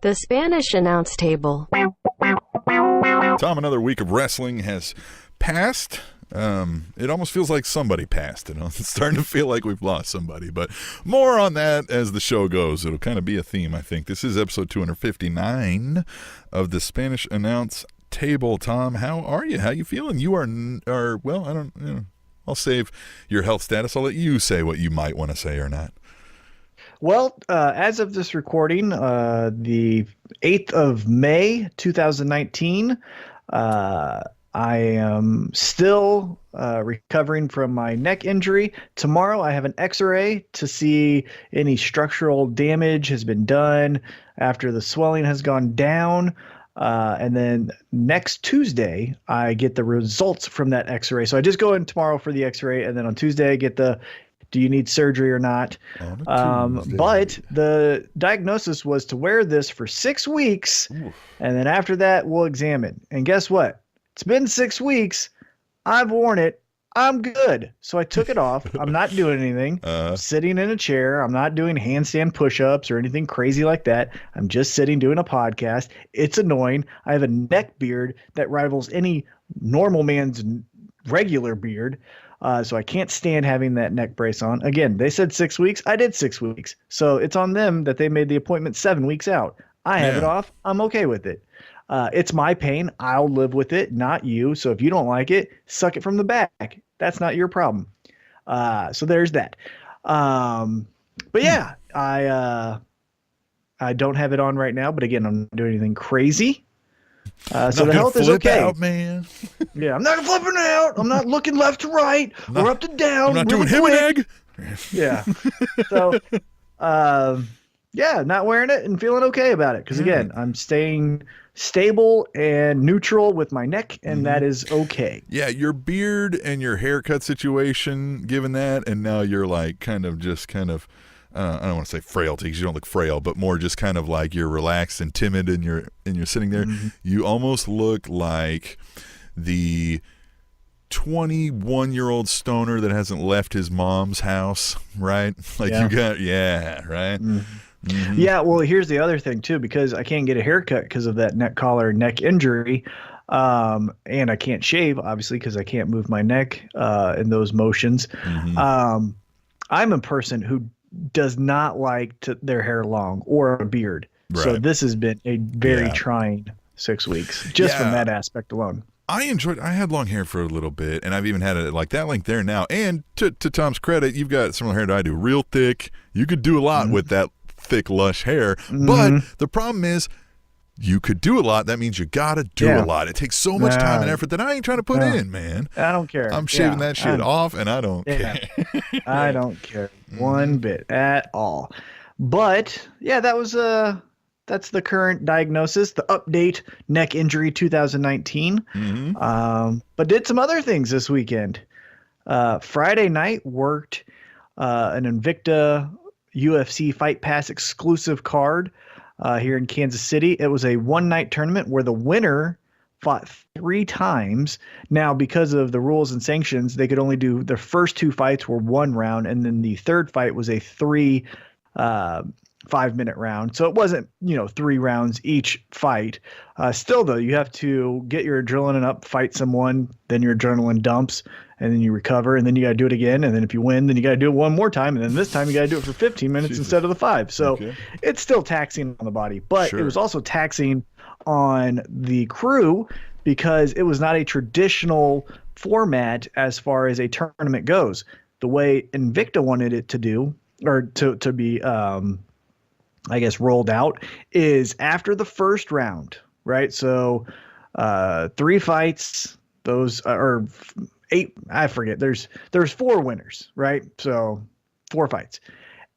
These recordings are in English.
The Spanish announce table. Tom, another week of wrestling has passed. It almost feels like somebody passed. It's starting to feel like we've lost somebody, but more on that as the show goes. It'll kind of be a theme, I think. This is episode 259 of the Spanish Announce Table. Tom, how are you? How you feeling? You are well, I don't, I'll save your health status. I'll let you say what you might want to say or not. Well, as of this recording, the 8th of May, 2019, I am still recovering from my neck injury. Tomorrow I have an X-ray to see any structural damage has been done after the swelling has gone down. And then next Tuesday, I get the results from that X-ray. So I just go in tomorrow for the X-ray, and then on Tuesday I get the do you need surgery or not? But the diagnosis was to wear this for 6 weeks, and then after that, we'll examine. And guess what? It's been 6 weeks. I've worn it. I'm good. So I took it off. I'm not doing anything. I'm sitting in a chair. I'm not doing handstand push-ups or anything crazy like that. I'm just sitting doing a podcast. It's annoying. I have a neck beard that rivals any normal man's regular beard. So I can't stand having that neck brace on. Again, they said 6 weeks. I did 6 weeks. So it's on them that they made the appointment 7 weeks out. I have it off. I'm okay with it. It's my pain. I'll live with it, not you. So if you don't like it, suck it from the back. That's not your problem. So there's that. But yeah, I don't have it on right now. But again, I'm not doing anything crazy. So the health is okay. Out, man. Yeah, I'm not flipping out. I'm not looking left to right or up to down. I'm not doing him and egg. Yeah. So, yeah, not wearing it and feeling okay about it. Because again, I'm staying stable and neutral with my neck, and that is okay. Yeah, your beard and your haircut situation, given that, and now you're like kind of I don't want to say frailty because you don't look frail, but more just kind of like you're relaxed and timid and you're sitting there. You almost look like the 21-year-old stoner that hasn't left his mom's house, right? Like you got, right? Yeah, well, here's the other thing too, because I can't get a haircut because of that neck collar neck injury. And I can't shave, obviously, because I can't move my neck in those motions. I'm a person who does not like their hair long or a beard. Right. So this has been a very trying 6 weeks just from that aspect alone. I had long hair for a little bit, and I've even had it like that length there now. And to Tom's credit, you've got similar hair to I do, real thick. You could do a lot with that thick, lush hair. But the problem is, you could do a lot. That means you got to do a lot. It takes so much time and effort that I ain't trying to put in, man. I don't care. I'm shaving that shit off, and I don't care. I don't care one bit at all. But, yeah, that's the current diagnosis, the update, neck injury 2019. But did some other things this weekend. Friday night worked an Invicta UFC Fight Pass exclusive card here in Kansas City. It was a one-night tournament where the winner fought 3 times. Now, because of the rules and sanctions, they could only do the first 2 fights were 1 round, and then the third fight was a 3 5-minute round. So it wasn't, 3 rounds each fight. Still, though, you have to get your adrenaline up, fight someone, then your adrenaline dumps, and then you recover, and then you got to do it again. And then if you win, then you got to do it one more time. And then this time you got to do it for 15 minutes instead of the 5. So it's still taxing on the body, but it was also taxing on the crew because it was not a traditional format as far as a tournament goes. The way Invicta wanted it to do, or to be, I guess, rolled out is after the first round, right? So 3 fights, those are 8, I forget. There's 4 winners, right? So 4 fights.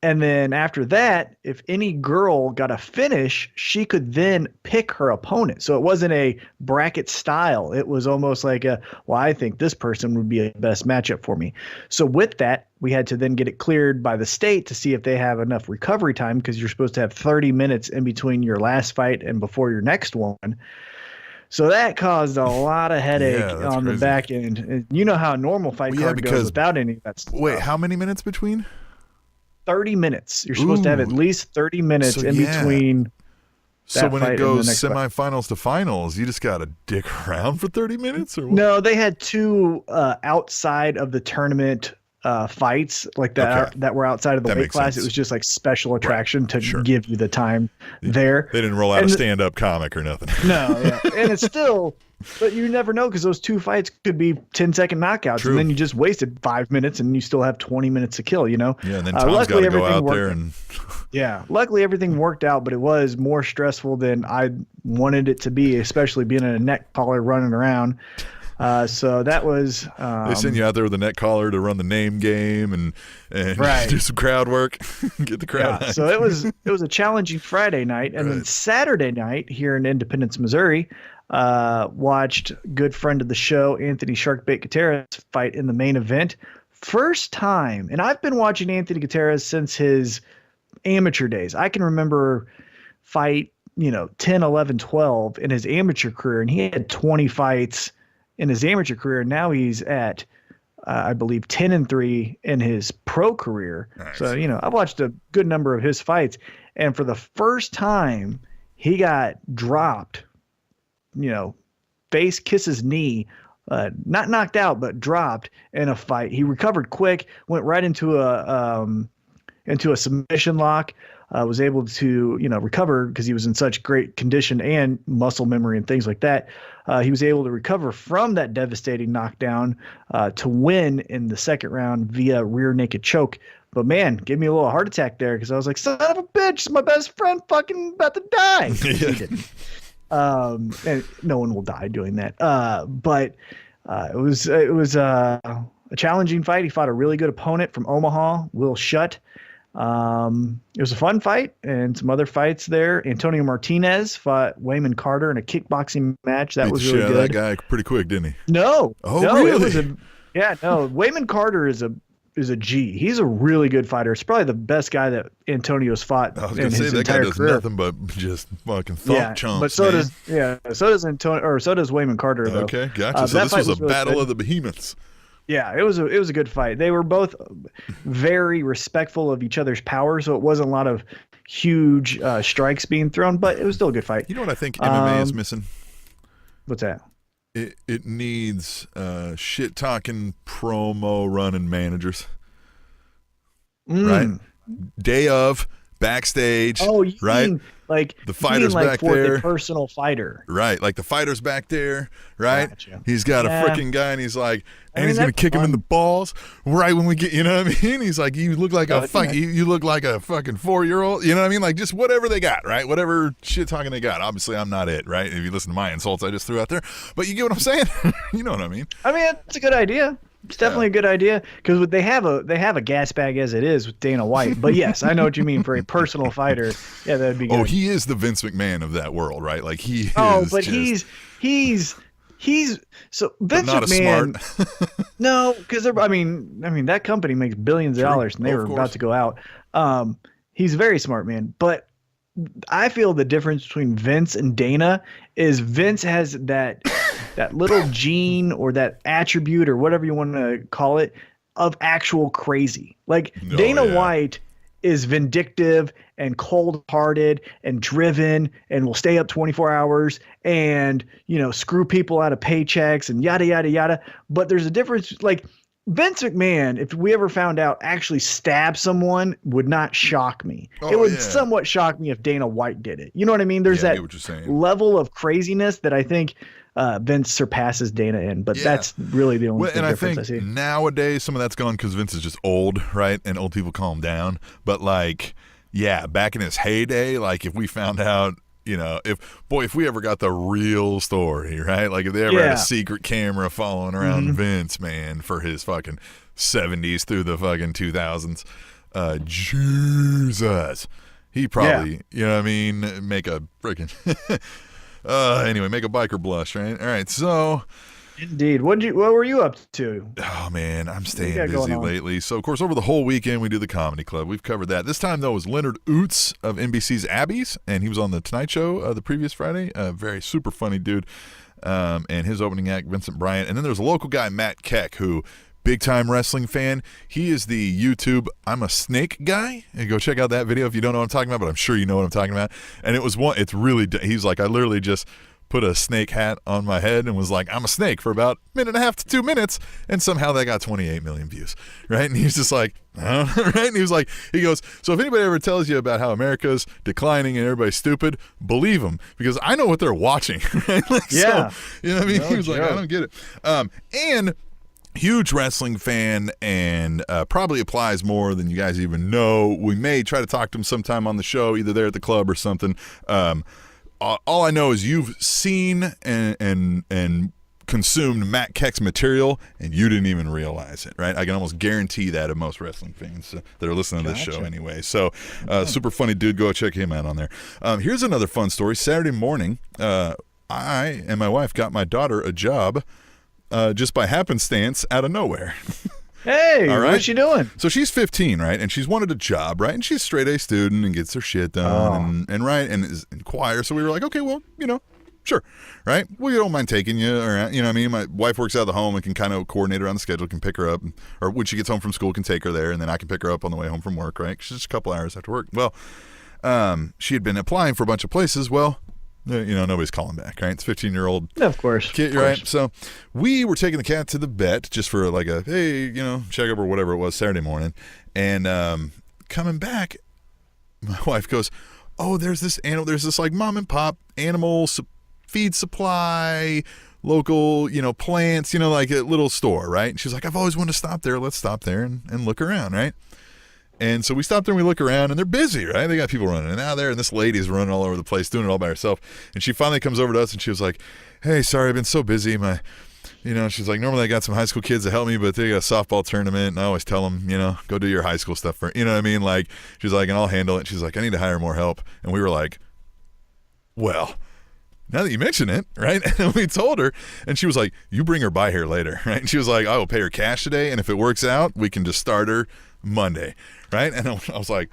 And then after that, if any girl got a finish, she could then pick her opponent. So it wasn't a bracket style. It was almost like I think this person would be a best matchup for me. So with that, we had to then get it cleared by the state to see if they have enough recovery time, because you're supposed to have 30 minutes in between your last fight and before your next one. So that caused a lot of headache on the back end. And you know how a normal fight card goes without any of that stuff. Wait, how many minutes between? 30 minutes. You're supposed to have at least 30 minutes between. So when it goes semifinals to finals, you just got to dick around for 30 minutes? Or what? No, they had two outside of the tournament fights like that that were outside of the weight class. It was just like special attraction to give you the time there. They didn't roll out a stand-up comic or nothing. No, and it's still, but you never know because those two fights could be 10-second knockouts, and then you just wasted 5 minutes, and you still have 20 minutes to kill. Yeah, and then Tom's got to go out there and. Yeah, luckily everything worked out, but it was more stressful than I wanted it to be, especially being in a neck collar running around. So that was. They send you out there with a neck collar to run the name game and do some crowd work, get the crowd. Yeah, so it was a challenging Friday night, and then Saturday night here in Independence, Missouri, watched good friend of the show Anthony Sharkbait Gutierrez fight in the main event. First time, and I've been watching Anthony Gutierrez since his amateur days. I can remember fight 10, 11, 12 in his amateur career, and he had 20 fights in his amateur career, and now he's at I believe 10-3 in his pro career. Nice. So I've watched a good number of his fights, and for the first time he got dropped, face kisses knee, not knocked out but dropped in a fight. He recovered quick, went right into a submission lock, was able to, recover because he was in such great condition and muscle memory and things like that. He was able to recover from that devastating knockdown to win in the second round via rear naked choke. But man, gave me a little heart attack there because I was like, son of a bitch, my best friend fucking about to die. He didn't. And no one will die doing that. But it was a challenging fight. He fought a really good opponent from Omaha, Will Shutt. It was a fun fight and some other fights there. Antonio Martinez fought Wayman Carter in a kickboxing match. That was really good. That guy pretty quick, didn't he? No. Really? It was Wayman Carter is a G. He's a really good fighter. It's probably the best guy that Antonio's fought in his entire career. I was going to say, that guy does nothing but just fucking thump chumps. But so does Antonio, or so does Wayman Carter, though. Okay, gotcha. So this was a battle of the behemoths. Yeah, it was a good fight. They were both very respectful of each other's power, so it wasn't a lot of huge strikes being thrown, but it was still a good fight. You know what I think MMA is missing? What's that? It needs shit talking promo running managers, right? Day of, backstage. Oh, you right? mean like the fighter's like back for there, the personal fighter, right? Like the fighter's back there, right? Gotcha. He's got a freaking guy, and he's like, and he's gonna kick him in the balls right when we get, you know what I mean? He's like, you look like you look like a fucking 4-year-old, you know what I mean? Like just whatever they got, right? Whatever shit talking they got. Obviously, I'm not it, right? If you listen to my insults I just threw out there, but you get what I'm saying? You know what I mean? I mean, it's a good idea. It's definitely a good idea because they have a gas bag as it is with Dana White. But yes, I know what you mean for a personal fighter. Yeah, that'd be good. Oh, he is the Vince McMahon of that world, right? Like he is. Oh, but he's so Vince not McMahon. Smart. No, because I mean that company makes billions of dollars, and they were about to go out. He's a very smart man, but I feel the difference between Vince and Dana is Vince has that little gene or that attribute or whatever you want to call it of actual crazy. Like Dana White is vindictive and cold-hearted and driven and will stay up 24 hours and, screw people out of paychecks and yada, yada, yada. But there's a difference. Like Vince McMahon, if we ever found out, actually stabbed someone would not shock me. It would somewhat shock me if Dana White did it. You know what I mean? There's that level of craziness that I think Vince surpasses Dana in, but that's really the only difference I see. Nowadays, some of that's gone because Vince is just old, right? And old people calm down. But back in his heyday, like if we found out, if we ever got the real story, right? Like if they ever had a secret camera following around Vince, man, for his fucking 70s through the fucking 2000s, Jesus, he probably, you know what I mean, make a freaking anyway, make a biker blush, right? All right, so indeed. What were you up to? Oh man, I'm staying busy lately. So of course, over the whole weekend we do the Comedy Club. We've covered that. This time though was Leonard Ouzts of NBC's Abby's, and he was on the Tonight Show the previous Friday. Very super funny dude, and his opening act Vincent Bryant, and then there's a local guy Matt Keck who big time wrestling fan. He is the YouTube I'm a Snake guy. And go check out that video if you don't know what I'm talking about, but I'm sure you know what I'm talking about. And it's really, he's like, I literally just put a snake hat on my head and was like, I'm a snake for about a minute and a half to 2 minutes. And somehow that got 28 million views. Right. And he's just like, right. And he goes, so if anybody ever tells you about how America's declining and everybody's stupid, believe them, because I know what they're watching. Right. Like, yeah. So, you know what I mean? No He was like, joke. I don't get it. And huge wrestling fan, and probably applies more than you guys even know. We may try to talk to him sometime on the show, either there at the club or something. All I know is you've seen and consumed Matt Keck's material, and you didn't even realize it, right? I can almost guarantee that of most wrestling fans that are listening to this show anyway. So, super funny dude. Go check him out on there. Here's another fun story. Saturday morning, I and my wife got my daughter a job just by happenstance out of nowhere. Hey, All right. what's she doing? So she's 15, right? And she's wanted a job, right? And she's a straight A student and gets her shit done and right, and is in choir. So we were like, okay, well, sure, right? We don't mind taking you, or you know what I mean? My wife works out of the home and can kind of coordinate around the schedule, can pick her up, or when she gets home from school, can take her there, and then I can pick her up on the way home from work, right? 'Cause she's just a couple hours after work. Well, she had been applying for a bunch of places. Well, nobody's calling back, right? It's 15-year-old Of course. kid, right? So we were taking the cat to the vet just for like a, hey, checkup or whatever it was Saturday morning. And coming back, my wife goes, oh, there's this like mom and pop animal feed supply, local, plants, like a little store, right? And she's like, I've always wanted to stop there. Let's stop there and look around, right? And so we stopped there and we look around, and they're busy, right? They got people running in and out there, and this lady's running all over the place, doing it all by herself. And she finally comes over to us, and she was like, hey, sorry, I've been so busy. She's like, normally I got some high school kids to help me, but they got a softball tournament, and I always tell them, go do your high school stuff for, you know what I mean? Like, she's like, and I'll handle it. She's like, I need to hire more help. And we were like, well, now that you mention it, right? And we told her, and she was like, you bring her by here later, right? And she was like, I will pay her cash today, and if it works out, we can just start her Monday, right? And I was like,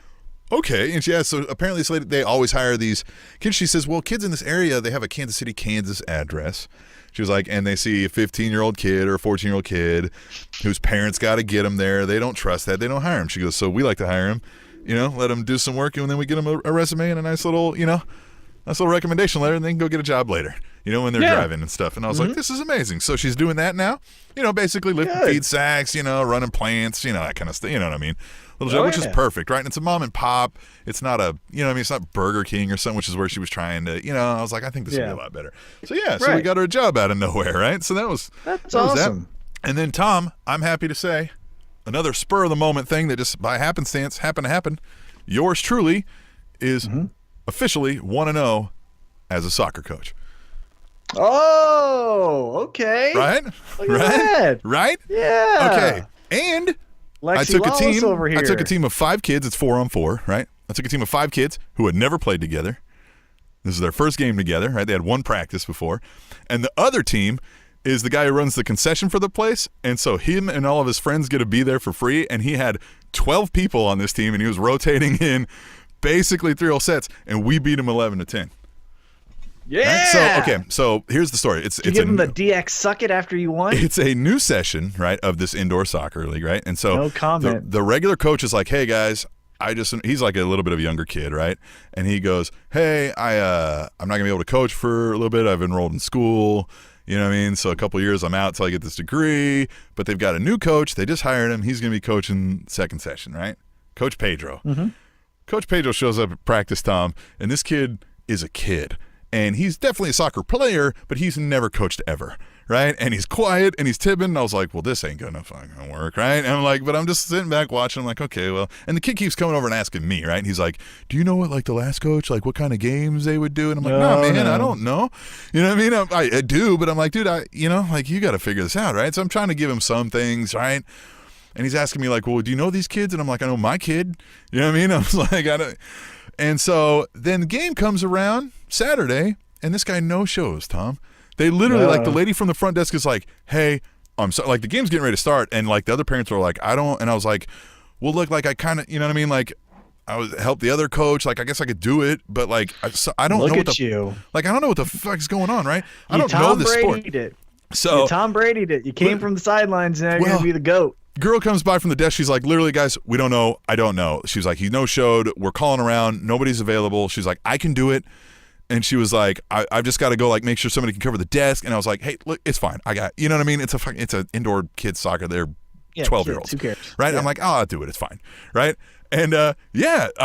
okay. And she asked, so apparently this lady, they always hire these kids. She says, well, kids in this area, they have a Kansas City, Kansas address. She was like, and they see a 15-year-old kid or a 14-year-old kid whose parents got to get them there. They don't trust that. They don't hire him. She goes, so we like to hire him, let him do some work, and then we get him a resume and a nice little recommendation letter, and they can go get a job later, when they're driving and stuff. And I was like, this is amazing. So she's doing that now, basically lifting feed sacks, running plants, that kind of stuff. You know what I mean? Little job, which is perfect, right? And it's a mom and pop. It's not it's not Burger King or something, which is where she was trying to, I was like, I think this would be a lot better. So so we got her a job out of nowhere, right? So that's awesome. And then Tom, I'm happy to say, another spur of the moment thing that just by happenstance happened to happen. Yours truly is officially 1-0 as a soccer coach. Oh, okay. Right? Look at that. Right? Yeah. Okay. And Lexi I took Lawless a team. over here. I took a team of 5 kids. It's 4-on-4, right? I took a team of 5 kids who had never played together. This is their first game together, right? They had one practice before. And the other team is the guy who runs the concession for the place. And so him and all of his friends get to be there for free. And he had 12 people on this team, and he was rotating in basically 3 whole sets, and we beat him 11-10. Yeah. Right? So here's the story. Did you give him the DX suck it after you won? It's a new session, right, of this indoor soccer league, right? And so no comment. The regular coach is like, hey guys, he's like a little bit of a younger kid, right? And he goes, hey, I'm not gonna be able to coach for a little bit. I've enrolled in school. You know what I mean? So a couple of years I'm out till I get this degree. But they've got a new coach. They just hired him. He's gonna be coaching second session, right? Coach Pedro. Coach Pedro shows up at practice, Tom, and this kid is a kid. And he's definitely a soccer player, but he's never coached ever, right? And he's quiet, and he's tipping. And I was like, well, this ain't gonna fucking work, right? And I'm like, but I'm just sitting back watching. I'm like, okay, well. And the kid keeps coming over and asking me, right? And he's like, do you know what, like, the last coach, like, what kind of games they would do? And I'm like, no, man, I don't know. You know what I mean? I do, but I'm like, dude, you got to figure this out, right? So I'm trying to give him some things, right? And he's asking me like, well, do you know these kids? And I'm like, I know my kid. You know what I mean? I was like, I don't. And so then the game comes around Saturday, and this guy no shows, Tom. They literally, like, the lady from the front desk is like, hey, I'm sorry. Like, the game's getting ready to start, and, like, the other parents are like, I don't. And I was like, well, look, like, I kind of, you know what I mean? Like, I would help the other coach. Like, I guess I could do it, but, like, I don't know what the, you. like, I don't know what the fuck's going on, right? I You don't Tom know this Brady sport. it. So Tom Brady did. You came from the sidelines, now you're going to be the GOAT. Girl comes by from the desk. She's like, literally, guys, we don't know. I don't know. She was like, he no-showed. We're calling around. Nobody's available. She's like, I can do it. And she was like, I've just got to go, like, make sure somebody can cover the desk. And I was like, hey, look, it's fine. I got, you know what I mean? It's an indoor kids soccer. They're 12-year-olds. Who cares? Right? Yeah. I'm like, oh, I'll do it. It's fine. Right? And, I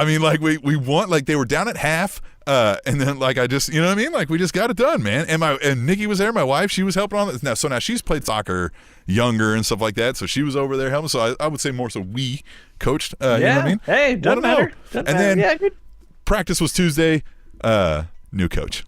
mean, like, we won. Like, they were down at half. And then, like, I just, you know what I mean? Like, we just got it done, man. And Nikki was there, my wife. She was helping on this. Now she's played soccer younger and stuff like that. So she was over there helping. So I would say more so we coached. You know what I mean? Hey, doesn't matter. Then practice was Tuesday. New coach.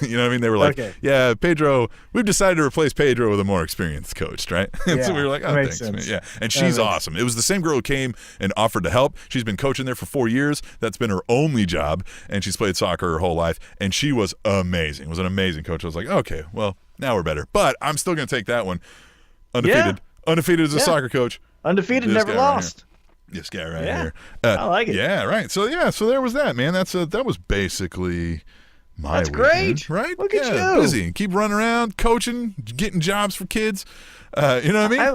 You know what I mean? They were like, yeah, Pedro, we've decided to replace Pedro with a more experienced coach, right? And so we were like, oh, thanks, man. Yeah. And she's awesome. It was the same girl who came and offered to help. She's been coaching there for 4 years. That's been her only job. And she's played soccer her whole life. And she was amazing. Was an amazing coach. I was like, okay, well, now we're better. But I'm still going to take that one. Undefeated. Yeah. Undefeated as a soccer coach. Undefeated, never lost. This guy right here. I like it. Yeah, right. So, so there was that, man. That was basically... That's weekend, great. Right? Look at you. Busy. Keep running around, coaching, getting jobs for kids. You know what I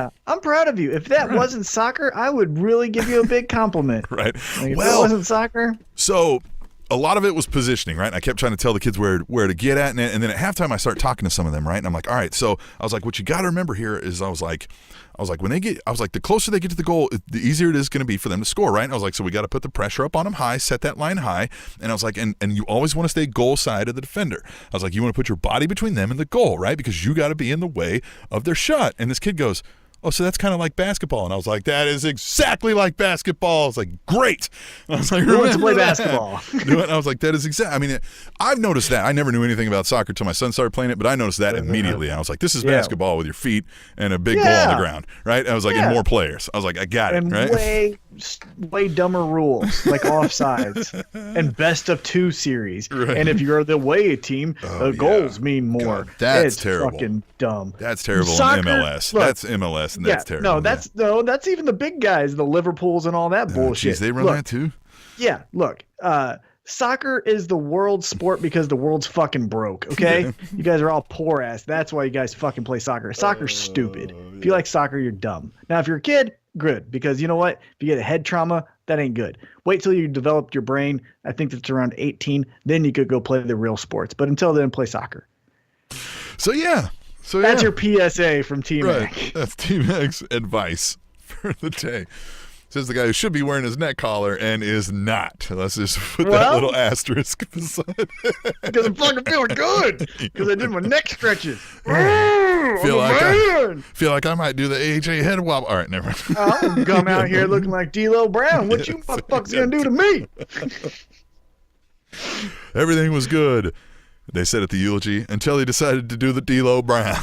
mean? I'm proud of you. If that wasn't soccer, I would really give you a big compliment. Right. Like, if it wasn't soccer. So a lot of it was positioning, right? And I kept trying to tell the kids where to get at. And then at halftime, I start talking to some of them, right? And I'm like, all right. So I was like, what you got to remember here is I was like, the closer they get to the goal, the easier it is going to be for them to score, right? And I was like, so we got to put the pressure up on them high, set that line high. And I was like, and you always want to stay goal side of the defender. I was like, you want to put your body between them and the goal, right? Because you got to be in the way of their shot. And this kid goes, oh, so that's kind of like basketball. And I was like, that is exactly like basketball. I was like, great. And I was like, who wants to play basketball? And I was like, that is exactly. I mean, I've noticed that. I never knew anything about soccer until my son started playing it, but I noticed that immediately. And I was like, this is basketball with your feet and a big ball on the ground, right? And I was like, and more players. I was like, I got it, right? Way dumber rules, like offsides and best of 2 series. Right. And if you're the away team, goals mean more. God, that's terrible. Fucking dumb. That's terrible Soccer, in MLS. That's MLS, and that's terrible. That's even the big guys, the Liverpools and all that bullshit. Geez, they run that too? Yeah, look, soccer is the world's sport because the world's fucking broke, okay? You guys are all poor ass. That's why you guys fucking play soccer. Soccer's stupid. If you like soccer, you're dumb. Now, if you're a kid, good, because you know what? If you get a head trauma, that ain't good. Wait till you develop your brain. I think that's around 18. Then you could go play the real sports. But until then, play soccer. So that's your PSA from Team X. X. That's Team X advice for the day. Says the guy who should be wearing his neck collar and is not. Let's just put that little asterisk beside. Because I'm fucking feeling good. Because I did my neck stretches. Feel like I might do the AHA head wobble. All right, never mind. I'll come out here looking like D'Lo Brown. What you motherfuckers gonna do to me? Everything was good, they said at the eulogy, until he decided to do the D'Lo Brown.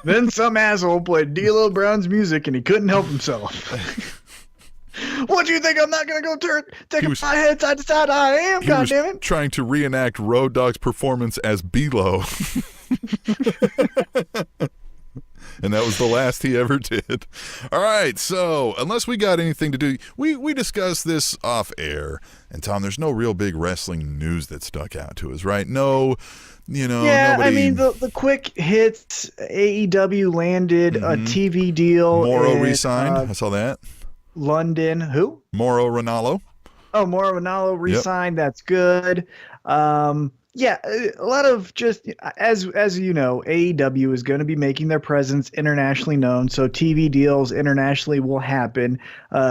Then some asshole played D'Lo Brown's music and he couldn't help himself. What do you think? I'm not going to go take my head side to side? I am, goddammit. He was trying to reenact Road Dogg's performance as B-Lo. And that was the last he ever did. All right, so unless we got anything to do, we discussed this off air. And Tom, there's no real big wrestling news that stuck out to us, right? No, nobody... I mean, the quick hits, AEW landed a TV deal. Morrow re-signed. I saw that. London, who? Mauro Ranallo. Oh, Mauro Ranallo re-signed. Yep. That's good. A lot of just as you know, AEW is going to be making their presence internationally known. So TV deals internationally will happen.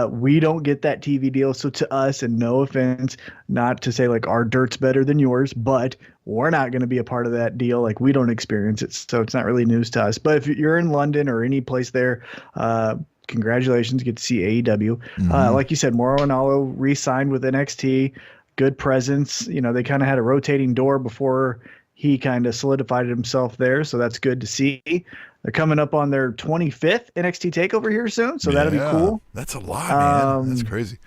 We don't get that TV deal. So to us, and no offense, not to say like our dirt's better than yours, but we're not going to be a part of that deal. Like we don't experience it. So it's not really news to us. But if you're in London or any place there, congratulations, get to see AEW. Like you said, Mauro Ranallo re-signed with NXT. Good presence. They kind of had a rotating door before he kind of solidified himself there. So that's good to see. They're coming up on their 25th NXT TakeOver here soon. So that'll be cool. That's a lot, man. That's crazy.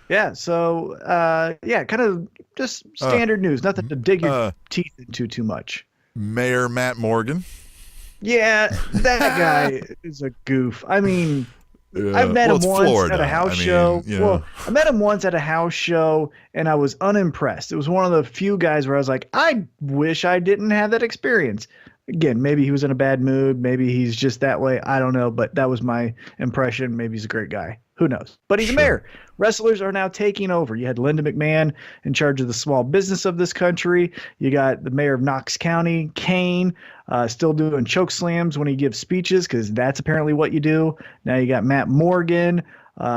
Yeah. So, kind of just standard news. Nothing to dig your teeth into too much. Mayor Matt Morgan. Yeah, that guy is a goof. I mean... I've met him once at a house show. Well, I met him once at a house show, and I was unimpressed. It was one of the few guys where I was like, I wish I didn't have that experience. Again, maybe he was in a bad mood. Maybe he's just that way. I don't know, but that was my impression. Maybe he's a great guy. Who knows? But he's a mayor. Wrestlers are now taking over. You had Linda McMahon in charge of the small business of this country. You got the mayor of Knox County, Kane, still doing choke slams when he gives speeches, because that's apparently what you do. Now you got Matt Morgan,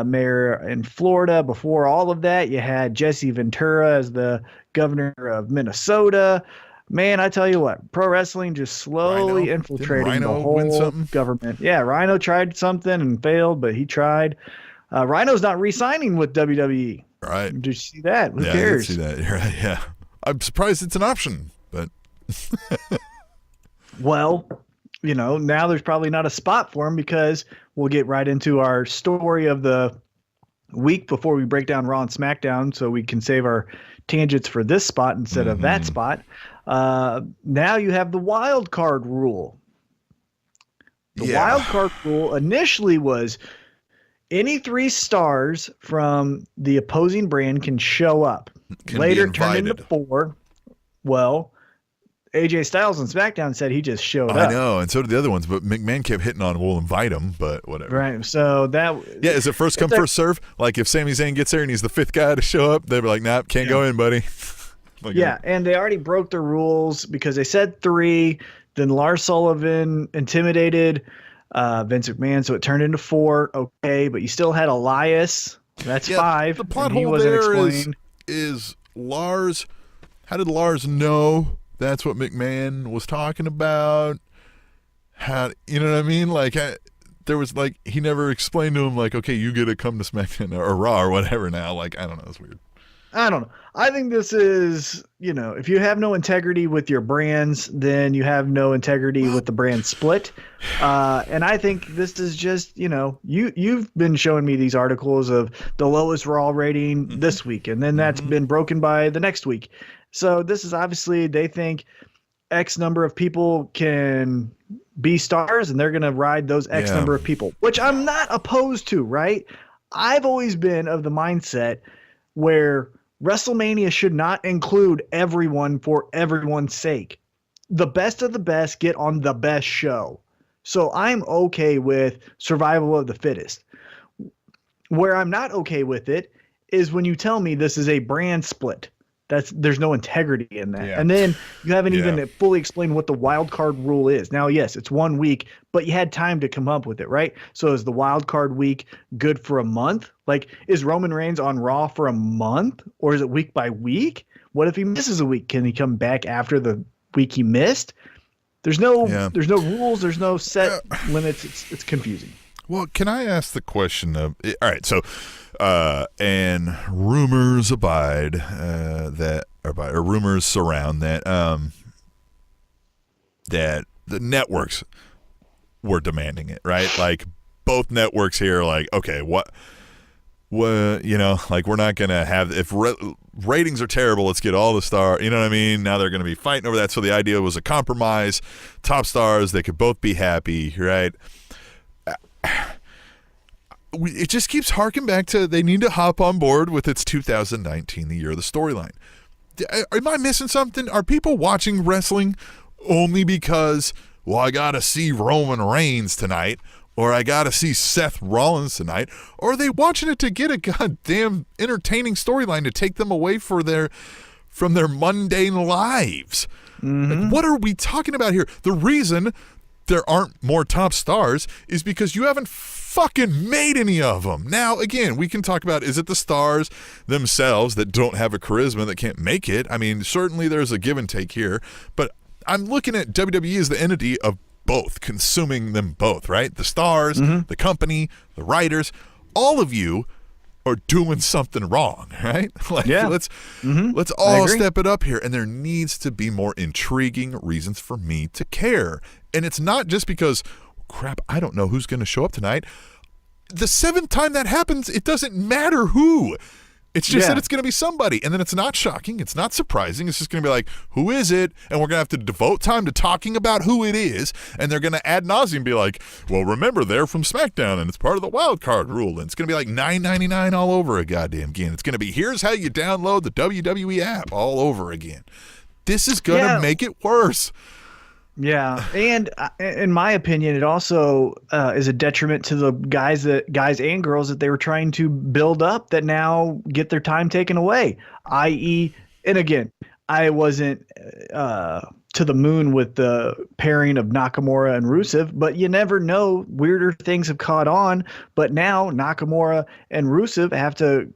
mayor in Florida. Before all of that, you had Jesse Ventura as the governor of Minnesota. Man, I tell you what, pro wrestling just slowly infiltrating the whole government. Yeah, Rhino tried something and failed, but he tried. Rhino's not re-signing with WWE. Right. Did you see that? Who cares? I did see that. You're right. Yeah. I'm surprised it's an option, but. Well, now there's probably not a spot for him, because we'll get right into our story of the week before we break down Raw and SmackDown, so we can save our tangents for this spot instead of that spot. Now you have the wild card rule. The wild card rule initially was any 3 stars from the opposing brand can show up. Later turned into 4. Well, AJ Styles on SmackDown said he just showed up. I know, and so did the other ones, but McMahon kept hitting on, we'll invite him, but whatever. Right, so that... Yeah, is it first come, first serve? Like, if Sami Zayn gets there and he's the 5th guy to show up, they'd be like, nah, can't go in, buddy. And they already broke the rules because they said 3, then Lars Sullivan intimidated Vince McMahon, so it turned into 4. Okay, but you still had Elias. That's 5. The plot hole there is Lars... How did Lars know that's what McMahon was talking about? How, you know what I mean? Like, there was he never explained to him, like, okay, you get to come to SmackDown or Raw or whatever now. Like, I don't know. It's weird. I don't know. I think this is, if you have no integrity with your brands, then you have no integrity with the brand split. And I think this is just, you've been showing me these articles of the lowest Raw rating this week, and then that's been broken by the next week. So this is obviously, they think X number of people can be stars, and they're going to ride those X number of people, which I'm not opposed to, right? I've always been of the mindset where WrestleMania should not include everyone for everyone's sake. The best of the best get on the best show. So I'm okay with survival of the fittest. Where I'm not okay with it is when you tell me this is a brand split. There's no integrity in that. And then you haven't even fully explained what the wild card rule is. Now, yes, it's 1 week, but you had time to come up with it, right? So is the wild card week good for a month? Like, is Roman Reigns on Raw for a month, or is it week by week? What if he misses a week? Can he come back after the week he missed? There's no rules. There's no set limits. It's confusing. Well, can I ask the question of, all right, so, and rumors abide or rumors surround that that the networks were demanding it, right? Like, both networks here, like, okay, what, like, we're not going to have, if ratings are terrible, let's get all the stars, you know what I mean? Now they're going to be fighting over that. So the idea was a compromise, top stars, they could both be happy, right? It just keeps harking back to they need to hop on board with it's 2019, the year of the storyline. Am I missing something? Are people watching wrestling only because, well, I got to see Roman Reigns tonight, or I got to see Seth Rollins tonight, or are they watching it to get a goddamn entertaining storyline to take them away from their mundane lives? Like, what are we talking about here? The reason there aren't more top stars is because you haven't fucking made any of them. Now, again, we can talk about, is it the stars themselves that don't have a charisma that can't make it? I mean, certainly there's a give and take here, but I'm looking at WWE as the entity of both, consuming them both, right? The stars, the company, the writers, all of you are doing something wrong, right? Like, let's all step it up here, and there needs to be more intriguing reasons for me to care. And it's not just because, crap, I don't know who's going to show up tonight. The 7th time that happens, it doesn't matter who. It's just that it's going to be somebody. And then it's not shocking. It's not surprising. It's just going to be like, who is it? And we're going to have to devote time to talking about who it is. And they're going to ad nauseum be like, well, remember, they're from SmackDown, and it's part of the wild card rule. And it's going to be like $9.99 all over a goddamn again. It's going to be, here's how you download the WWE app all over again. This is going to make it worse. Yeah, and in my opinion, it also is a detriment to the guys and girls that they were trying to build up that now get their time taken away. I.e., and again, I wasn't to the moon with the pairing of Nakamura and Rusev, but you never know. Weirder things have caught on, but now Nakamura and Rusev have to,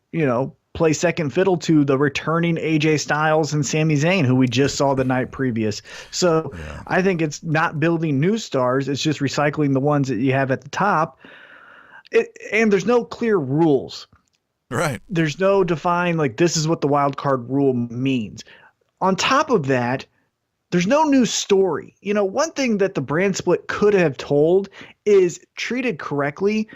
play second fiddle to the returning AJ Styles and Sami Zayn, who we just saw the night previous. So I think it's not building new stars. It's just recycling the ones that you have at the top. And there's no clear rules. Right. There's no defined, this is what the wild card rule means. On top of that, there's no new story. One thing that the brand split could have told is treated correctly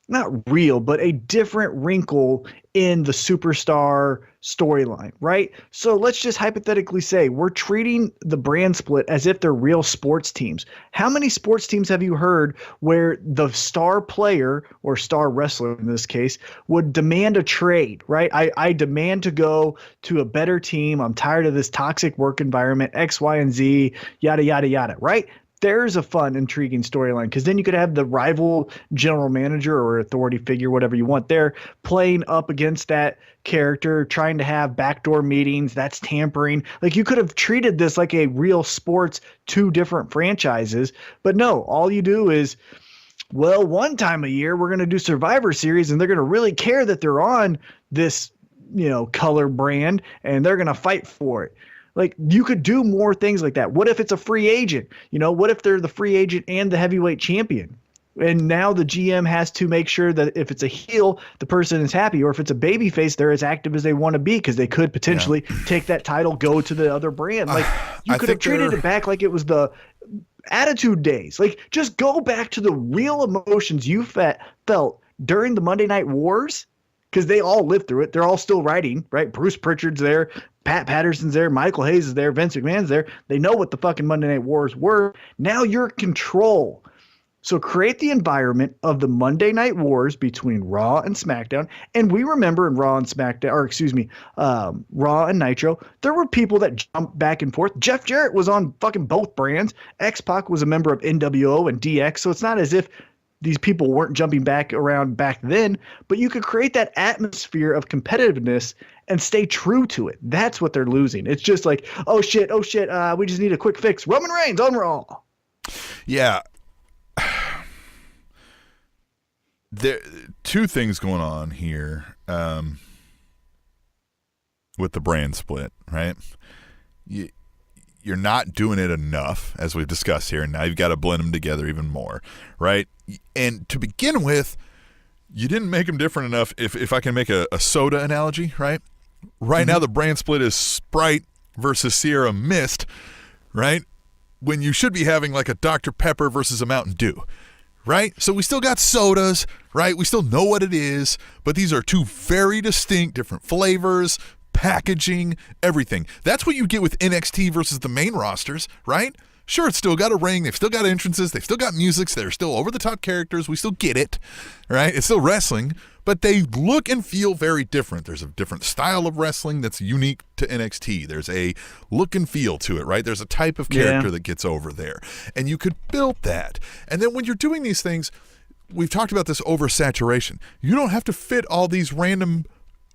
not real, but a different wrinkle in the superstar storyline, right? So let's just hypothetically say we're treating the brand split as if they're real sports teams. How many sports teams have you heard where the star player or star wrestler in this case would demand a trade, right? I demand to go to a better team. I'm tired of this toxic work environment, X, Y, and Z, yada, yada, yada, right? There's a fun, intriguing storyline because then you could have the rival general manager or authority figure, whatever you want there, playing up against that character, trying to have backdoor meetings. That's tampering. You could have treated this like a real sports, two different franchises. But no, all you do is, well, one time a year, we're going to do Survivor Series and they're going to really care that they're on this, color brand and they're going to fight for it. You could do more things like that. What if it's a free agent? What if they're the free agent and the heavyweight champion? And now the GM has to make sure that if it's a heel, the person is happy, or if it's a babyface, they're as active as they want to be because they could potentially take that title, go to the other brand. You could have treated it back like it was the Attitude Days. Just go back to the real emotions you felt during the Monday Night Wars because they all lived through it. They're all still writing, right? Bruce Pritchard's there. Pat Patterson's there, Michael Hayes is there, Vince McMahon's there. They know what the fucking Monday Night Wars were. Now you're in control. So create the environment of the Monday Night Wars between Raw and SmackDown. And we remember in Raw and SmackDown, Raw and Nitro, there were people that jumped back and forth. Jeff Jarrett was on fucking both brands. X-Pac was a member of NWO and DX. So it's not as if these people weren't jumping back around back then, but you could create that atmosphere of competitiveness and stay true to it. That's what they're losing. It's just oh shit, we just need a quick fix. Roman Reigns on Raw. Yeah. There two things going on here with the brand split, right? You're not doing it enough, as we've discussed here, and now you've got to blend them together even more, right? And to begin with, you didn't make them different enough. If I can make a soda analogy, right? Right now the brand split is Sprite versus Sierra Mist, right? When you should be having a Dr. Pepper versus a Mountain Dew, right? So we still got sodas, right? We still know what it is, but these are two very distinct different flavors, packaging, everything. That's what you get with NXT versus the main rosters, right? Sure, it's still got a ring. They've still got entrances. They've still got music. They're still over-the-top characters. We still get it, right? It's still wrestling, but they look and feel very different. There's a different style of wrestling that's unique to NXT. There's a look and feel to it, right? There's a type of character that gets over there, and you could build that. And then when you're doing these things, we've talked about this oversaturation. You don't have to fit all these random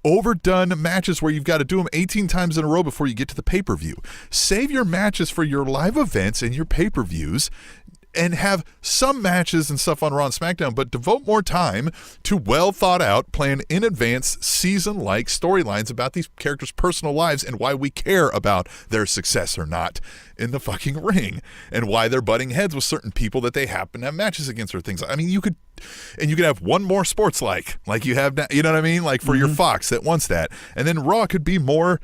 overdone matches where you've got to do them 18 times in a row before you get to the pay-per-view. Save your matches for your live events and your pay-per-views and have some matches and stuff on Raw and SmackDown, but devote more time to well thought out, plan in advance, season-like storylines about these characters' personal lives and why we care about their success or not in the fucking ring, and why they're butting heads with certain people that they happen to have matches against or things. I mean, you could have one more sports like you have now, you know what I mean? For your Fox that wants that. And then Raw could be more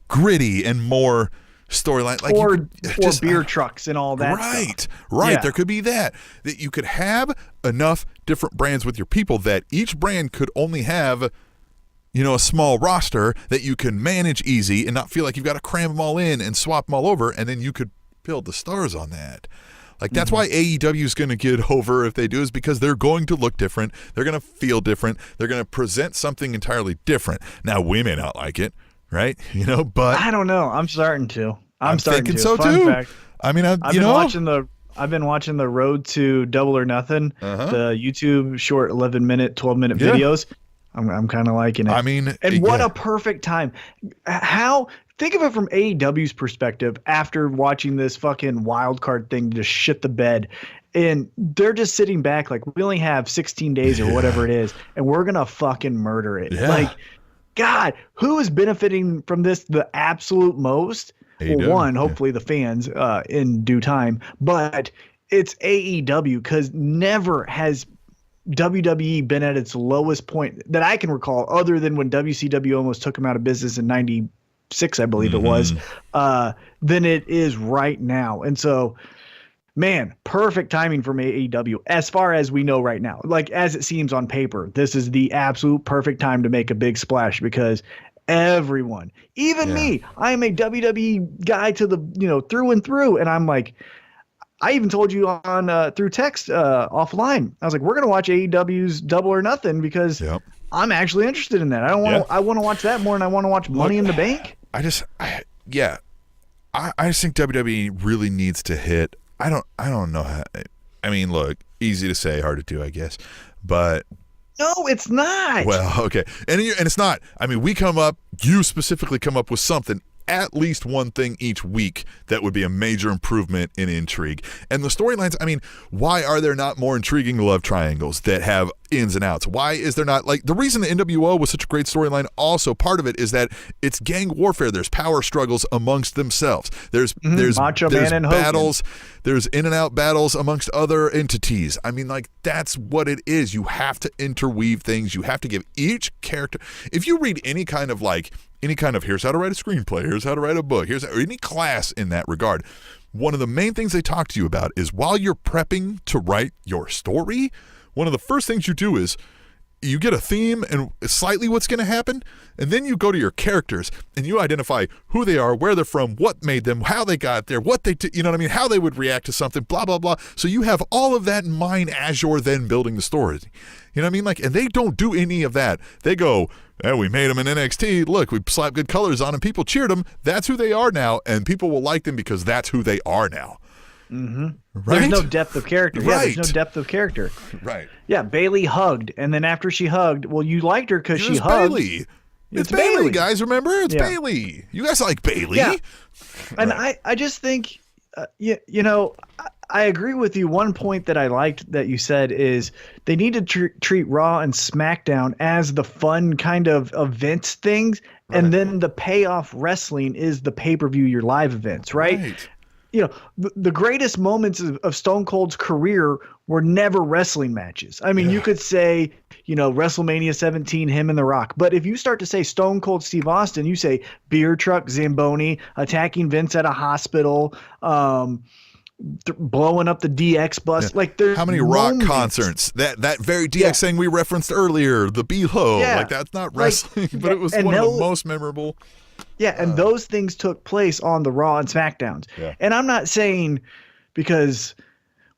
gritty and more storyline, or beer trucks and all that right stuff. Right, yeah. There could be that you could have enough different brands with your people that each brand could only have a small roster that you can manage easy and not feel like you've got to cram them all in and swap them all over, and then you could build the stars on that. That's why AEW is going to get over if they do, is because they're going to look different, they're going to feel different, they're going to present something entirely different. Now we may not like it, right? But I don't know. I'm starting to. I'm thinking so too. Fact. I mean, I've been watching the Road to Double or Nothing, the YouTube short 11-minute, 12-minute videos. I'm kind of liking it. I mean, and what a perfect time. Think of it from AEW's perspective after watching this fucking wild card thing just shit the bed. And they're just sitting back like, we only have 16 days or whatever it is, and we're going to fucking murder it. Yeah. Like, God, who is benefiting from this the absolute most? Well, one, hopefully the fans in due time, but it's AEW, because never has WWE been at its lowest point that I can recall, other than when WCW almost took them out of business in 96, I believe it was, than it is right now. And so, man, perfect timing from AEW as far as we know right now. Like, as it seems on paper, this is the absolute perfect time to make a big splash, because everyone, even me, I am a WWE guy to the, through and through. And I'm like, I even told you on through text offline, I was like, we're going to watch AEW's Double or Nothing, because I'm actually interested in that. I want to watch that more than I want to watch Money in the Bank. I just think WWE really needs to hit. I don't know how. I mean, look, easy to say, hard to do, I guess. But no, it's not. Well, okay, and it's not. I mean, you specifically come up with something, at least one thing each week that would be a major improvement in intrigue. And the storylines, I mean, why are there not more intriguing love triangles that have ins and outs? Why is there not, like, the reason the NWO was such a great storyline, also part of it is that it's gang warfare. There's power struggles amongst themselves. There's Macho Man and battles. There's in and out battles amongst other entities. I mean, like, that's what it is. You have to interweave things. You have to give each character, if you read any kind of here's how to write a screenplay, here's how to write a book, here's any class in that regard, one of the main things they talk to you about is, while you're prepping to write your story, one of the first things you do is you get a theme and slightly what's going to happen, and then you go to your characters and you identify who they are, where they're from, what made them, how they got there, what they you know what I mean, how they would react to something, blah, blah, blah. So you have all of that in mind as you're then building the story. You know what I mean? Like, and they don't do any of that. They go, we made them in NXT. Look, we slapped good colors on them. People cheered them. That's who they are now, and people will like them because that's who they are now. Mm-hmm. Right? There's no depth of character. Right. Yeah, there's no depth of character. Right. Yeah, Bayley hugged, and then after she hugged, well, you liked her because she hugged. Bayley. It's Bayley, guys. Remember? It's Bayley. You guys like Bayley. Yeah. And I just think, I agree with you. One point that I liked that you said is they need to treat Raw and SmackDown as the fun kind of events things, and then the payoff wrestling is the pay-per-view, your live events, right? The greatest moments of Stone Cold's career were never wrestling matches. I mean, you could say, WrestleMania 17, him and The Rock. But if you start to say Stone Cold Steve Austin, you say beer truck Zamboni, attacking Vince at a hospital, blowing up the DX bus. Like, there's how many Rock concerts? That very DX thing we referenced earlier, the Below. Like, that's not wrestling, but it was one of the most memorable. Yeah, and those things took place on the Raw and SmackDowns. Yeah. And I'm not saying, because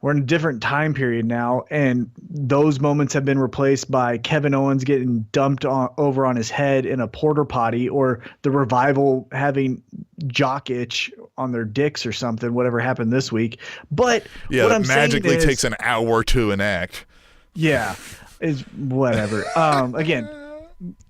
we're in a different time period now, and those moments have been replaced by Kevin Owens getting dumped over on his head in a porta potty, or the Revival having jock itch on their dicks or something, whatever happened this week. But what I'm magically saying takes an hour to enact. Yeah, is whatever. Again,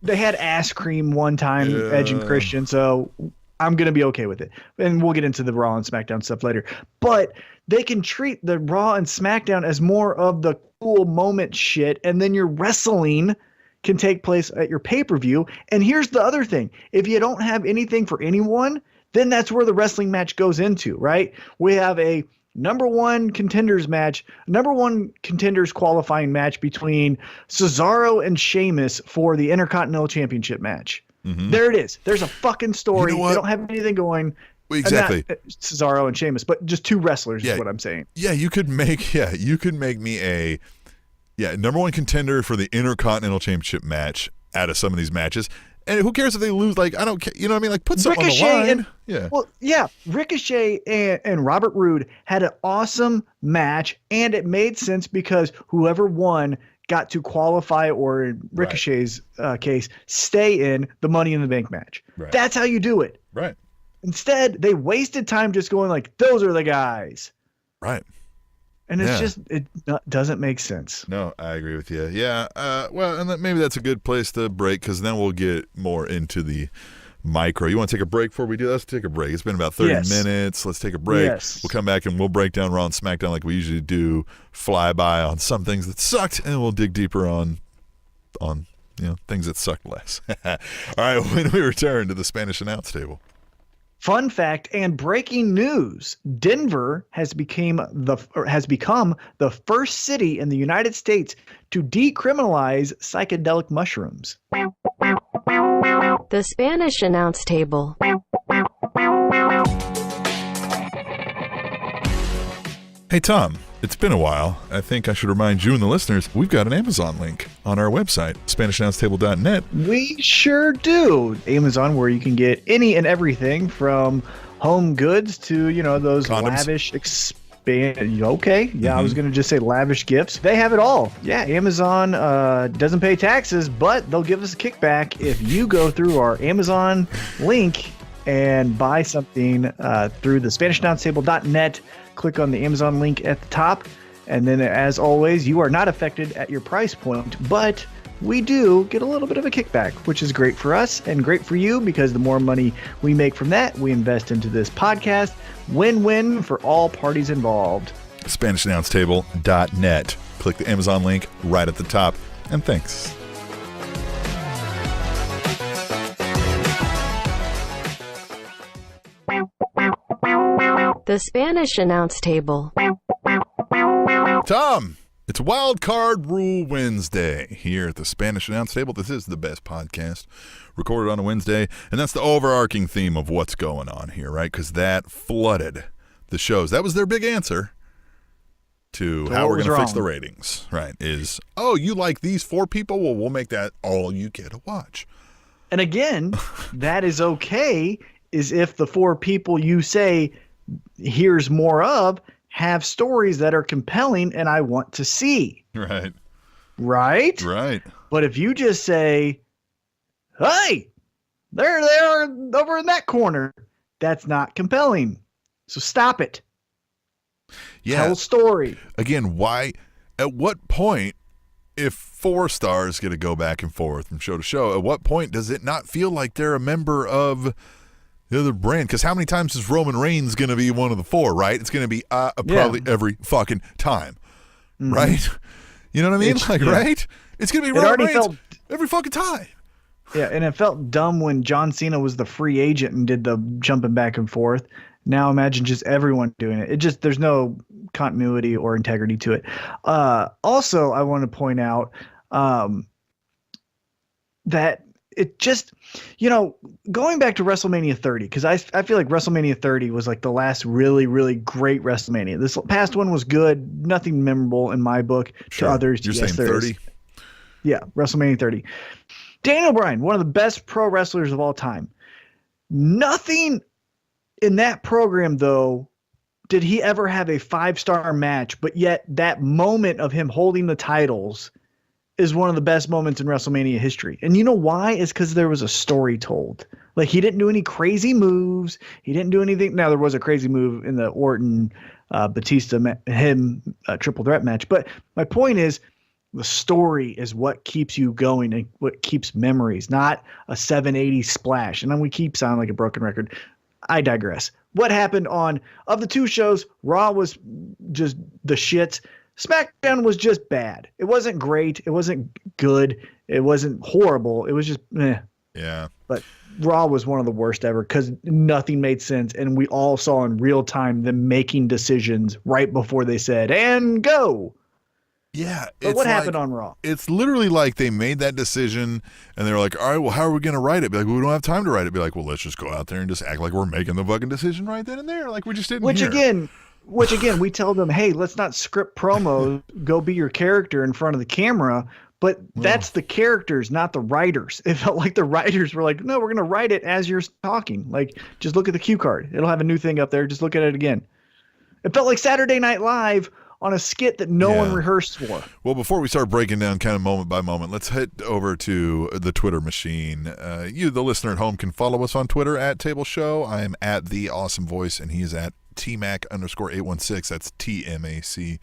they had ass cream one time, Edge and Christian, so I'm going to be okay with it. And we'll get into the Raw and SmackDown stuff later. But they can treat the Raw and SmackDown as more of the cool moment shit, and then your wrestling can take place at your pay-per-view. And here's the other thing. If you don't have anything for anyone, then that's where the wrestling match goes into, right? We have a number one contenders qualifying match between Cesaro and Sheamus for the Intercontinental Championship match. Mm-hmm. There it is. There's a fucking story. They don't have anything going. Exactly. Not Cesaro and Sheamus, but just two wrestlers is what I'm saying. Yeah, you could make me a number one contender for the Intercontinental Championship match out of some of these matches. And who cares if they lose? Like, I don't care. You know what I mean? Like, put something on the line. Ricochet and Robert Roode had an awesome match, and it made sense because whoever won got to qualify, or in Ricochet's case, stay in the Money in the Bank match. Right. That's how you do it. Right. Instead, they wasted time just going like, those are the guys. Right. And it's doesn't make sense. No, I agree with you. Yeah. Well, and maybe that's a good place to break, because then we'll get more into the micro. You want to take a break before we do that? Let's take a break. It's been about 30 minutes. Let's take a break. Yes. We'll come back and we'll break down Raw and SmackDown like we usually do, fly by on some things that sucked, and we'll dig deeper on things that sucked less. All right, when we return to the Spanish announce table. Fun fact and breaking news: Denver has become the first city in the United States to decriminalize psychedelic mushrooms. The Spanish announce table. Hey, Tom, it's been a while. I think I should remind you and the listeners, we've got an Amazon link on our website, SpanishAnnounceTable.net. We sure do. Amazon, where you can get any and everything from home goods to, those Condoms. lavish okay. Yeah, I was going to just say lavish gifts. They have it all. Yeah, Amazon doesn't pay taxes, but they'll give us a kickback if you go through our Amazon link and buy something through the SpanishAnnounceTable.net. Click on the Amazon link at the top. And then, as always, you are not affected at your price point, but we do get a little bit of a kickback, which is great for us and great for you, because the more money we make from that, we invest into this podcast. Win-win for all parties involved. SpanishAnnounceTable.net. Click the Amazon link right at the top. And thanks. The Spanish announce table. Tom, it's Wild Card Rule Wednesday here at the Spanish announce table. This is the best podcast recorded on a Wednesday, and that's the overarching theme of what's going on here, right? Because that flooded the shows. That was their big answer to how we're going to fix the ratings, right? Is, you like these 4 people? Well, we'll make that all you get to watch. And again, that is okay, is if the 4 people you say here's more of have stories that are compelling and I want to see. Right. Right. But if you just say, hey, there they are over in that corner, that's not compelling. So stop it. Yeah. Tell a story. Again, why? At what point, if 4 stars get to go back and forth from show to show, at what point does it not feel like they're a member of the other brand? Because how many times is Roman Reigns going to be one of the 4, right? It's going to be probably every fucking time, right? You know what I mean? Right? It's going to be Roman Reigns every fucking time. Yeah, and it felt dumb when John Cena was the free agent and did the jumping back and forth. Now imagine just everyone doing it. There's no continuity or integrity to it. Also, I want to point out that it just, going back to WrestleMania 30, because I feel like WrestleMania 30 was like the last really, really great WrestleMania. This past one was good, nothing memorable in my book. Sure. To others, You're saying 30? Yeah, WrestleMania 30. Daniel Bryan, one of the best pro wrestlers of all time. Nothing in that program, though, did he ever have a 5-star match, but yet that moment of him holding the titles is one of the best moments in WrestleMania history. And you know why? It's because there was a story told. Like, he didn't do any crazy moves. He didn't do anything. Now, there was a crazy move in the Orton Batista triple threat match. But my point is, the story is what keeps you going and what keeps memories, not a 780 splash. And then we keep sounding like a broken record. I digress. What happened of the 2 shows, Raw was just the shits. SmackDown was just bad. It wasn't great. It wasn't good. It wasn't horrible. It was just meh. Yeah. But Raw was one of the worst ever because nothing made sense. And we all saw in real time them making decisions right before they said, and go. Yeah. But what happened on Raw? It's literally like they made that decision and they were like, all right, well, how are we going to write it? Be like, well, we don't have time to write it. Be like, well, let's just go out there and just act like we're making the fucking decision right then and there. Like we just didn't Which again, we tell them, hey, let's not script promos. Go be your character in front of the camera. But that's the characters, not the writers. It felt like the writers were like, no, we're going to write it as you're talking. Like, just look at the cue card. It'll have a new thing up there. Just look at it again. It felt like Saturday Night Live on a skit that no one rehearsed for. Well, before we start breaking down kind of moment by moment, let's head over to the Twitter machine. You, the listener at home, can follow us on Twitter at Table Show. I am at The Awesome Voice, and he is at TMAC_816. That's TMAC.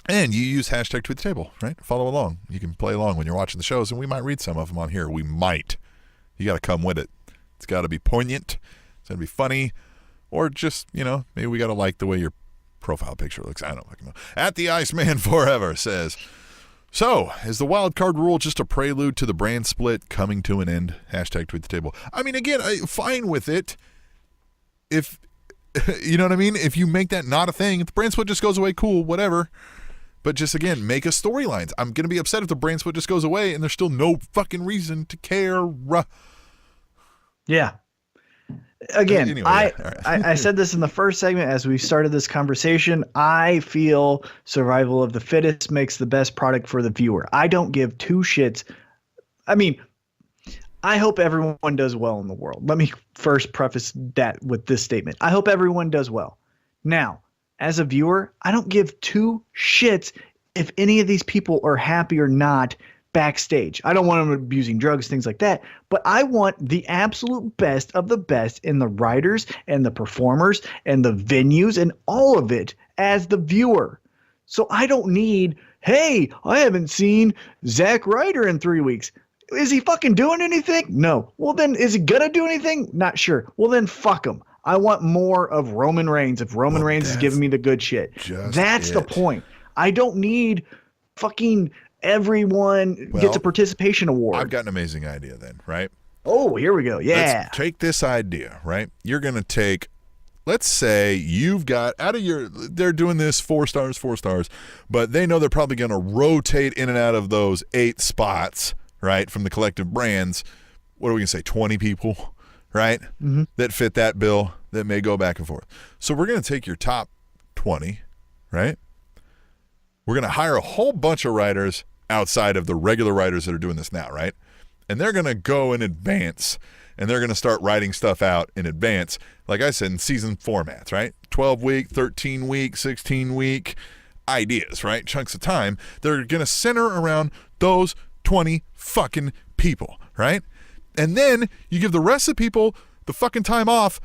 And you use hashtag Tweet the Table, right? Follow along. You can play along when you're watching the shows, and we might read some of them on here. We might. You got to come with it. It's got to be poignant. It's going to be funny. Or just, maybe we got to like the way your profile picture looks. I don't fucking know. At the Iceman Forever says, so, is the wild card rule just a prelude to the brand split coming to an end? Hashtag Tweet the Table. I mean, again, fine with it. If, you know what I mean? If you make that not a thing, if the brand split just goes away, cool, whatever. But just, again, make a storylines. I'm going to be upset if the brand split just goes away and there's still no fucking reason to care. Yeah. Again, anyway, I said this in the first segment as we started this conversation. I feel survival of the fittest makes the best product for the viewer. I don't give two shits. I mean, I hope everyone does well in the world. Let me first preface that with this statement. I hope everyone does well. Now, as a viewer, I don't give two shits if any of these people are happy or not backstage. I don't want them abusing drugs, things like that, but I want the absolute best of the best in the writers and the performers and the venues and all of it as the viewer. So I don't need, hey, I haven't seen Zack Ryder in 3 weeks. Is he fucking doing anything? No. Well, then is he gonna do anything? Not sure. Well, then fuck him. I want more of Roman Reigns if Roman Reigns is giving me the good shit. That's the point. I don't need fucking everyone gets a participation award. I've got an amazing idea then, right? Oh, here we go. Yeah. Let's take this idea, right? You're going to take, let's say you've got they're doing this 4 stars, but they know they're probably going to rotate in and out of those 8 spots, right? From the collective brands. What are we going to say? 20 people, right? Mm-hmm. That fit that bill that may go back and forth. So we're going to take your top 20, right? We're going to hire a whole bunch of writers outside of the regular writers that are doing this now, right? And they're going to go in advance, and they're going to start writing stuff out in advance, like I said, in season formats, right? 12-week, 13-week, 16-week ideas, right? Chunks of time. They're going to center around those 20 fucking people, right? And then you give the rest of the people the fucking time off,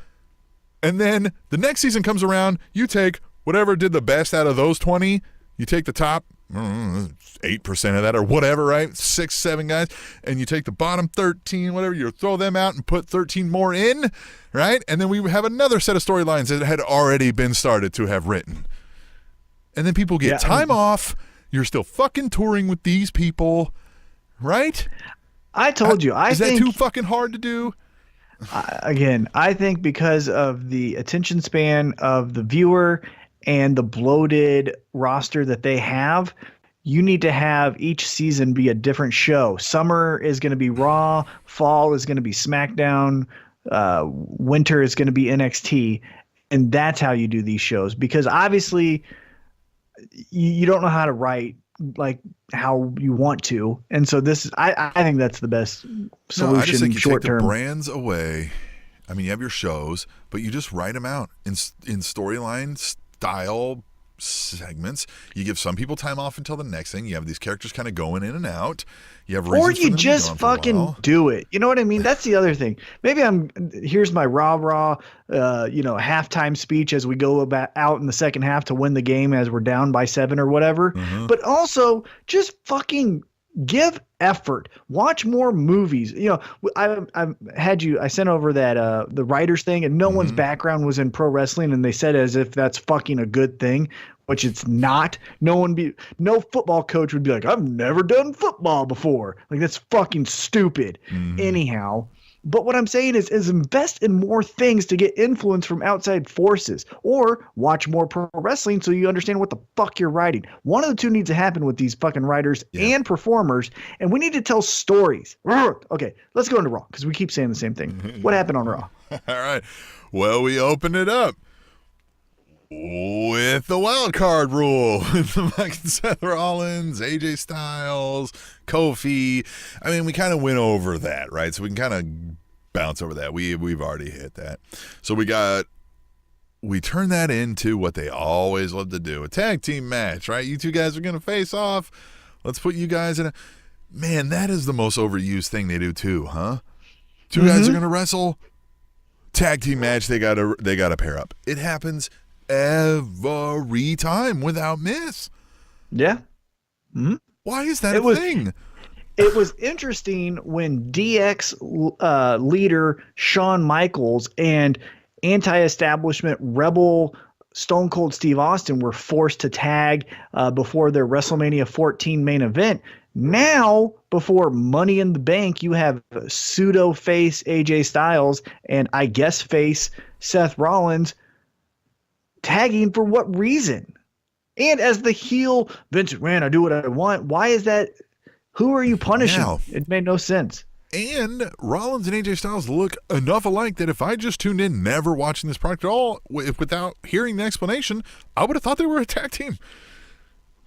and then the next season comes around, you take whatever did the best out of those 20, you take the top 8% of that or whatever, right? 6, 7 guys, and you take the bottom 13, whatever, you throw them out and put 13 more in, right? And then we have another set of storylines that had already been started to have written. And then people get time off. You're still fucking touring with these people, right? I told you. Is that too fucking hard to do? Again, I think because of the attention span of the viewer and the bloated roster that they have, you need to have each season be a different show. Summer is going to be Raw, fall is going to be SmackDown, winter is going to be NXT, and that's how you do these shows. Because obviously, you don't know how to write like how you want to, and so this is I think that's the best solution. I just think you short take term. the brands away. I mean, you have your shows, but you just write them out in storylines. Style segments. You give some people time off until the next thing. You have these characters kind of going in and out. You have reasons or you for them just to be gone fucking do it. You know what I mean? That's the other thing. Maybe here's my rah halftime speech as we go out in the second half to win the game as we're down by 7 or whatever. Mm-hmm. But also just fucking give effort. Watch more movies. You know, I sent over that the writers thing, and no one's background was in pro wrestling, and they said as if that's fucking a good thing, which it's not. No football coach would be like, I've never done football before. Like, that's fucking stupid. Anyhow. But what I'm saying is invest in more things to get influence from outside forces, or watch more pro wrestling so you understand what the fuck you're writing. One of the two needs to happen with these fucking writers and performers, and we need to tell stories. Okay, let's go into Raw because we keep saying the same thing. What happened on Raw? All right. Well, we opened it up with the wild card rule with the fucking Seth Rollins, AJ Styles, Kofi. I mean, we kind of went over that, right? So we can kind of bounce over that. We've already hit that. So we got we turn that into what they always love to do, a tag team match, right? You two guys are going to face off. Let's put you guys in a... Man, that is the most overused thing they do too, huh? Two guys are going to wrestle. Tag team match, they got to pair up. It happens every time without miss. Yeah. Mm-hmm. Why is that a thing? It was interesting when DX leader Shawn Michaels and anti-establishment rebel Stone Cold Steve Austin were forced to tag before their WrestleMania 14 main event. Now, before Money in the Bank, you have pseudo face AJ Styles and I guess face Seth Rollins tagging for what reason? And as the heel Vince McMahon, I do what I want. Why is that? Who are you punishing? Now, it made no sense. And Rollins and AJ Styles look enough alike that if I just tuned in, never watching this product at all, without hearing the explanation, I would have thought they were a tag team.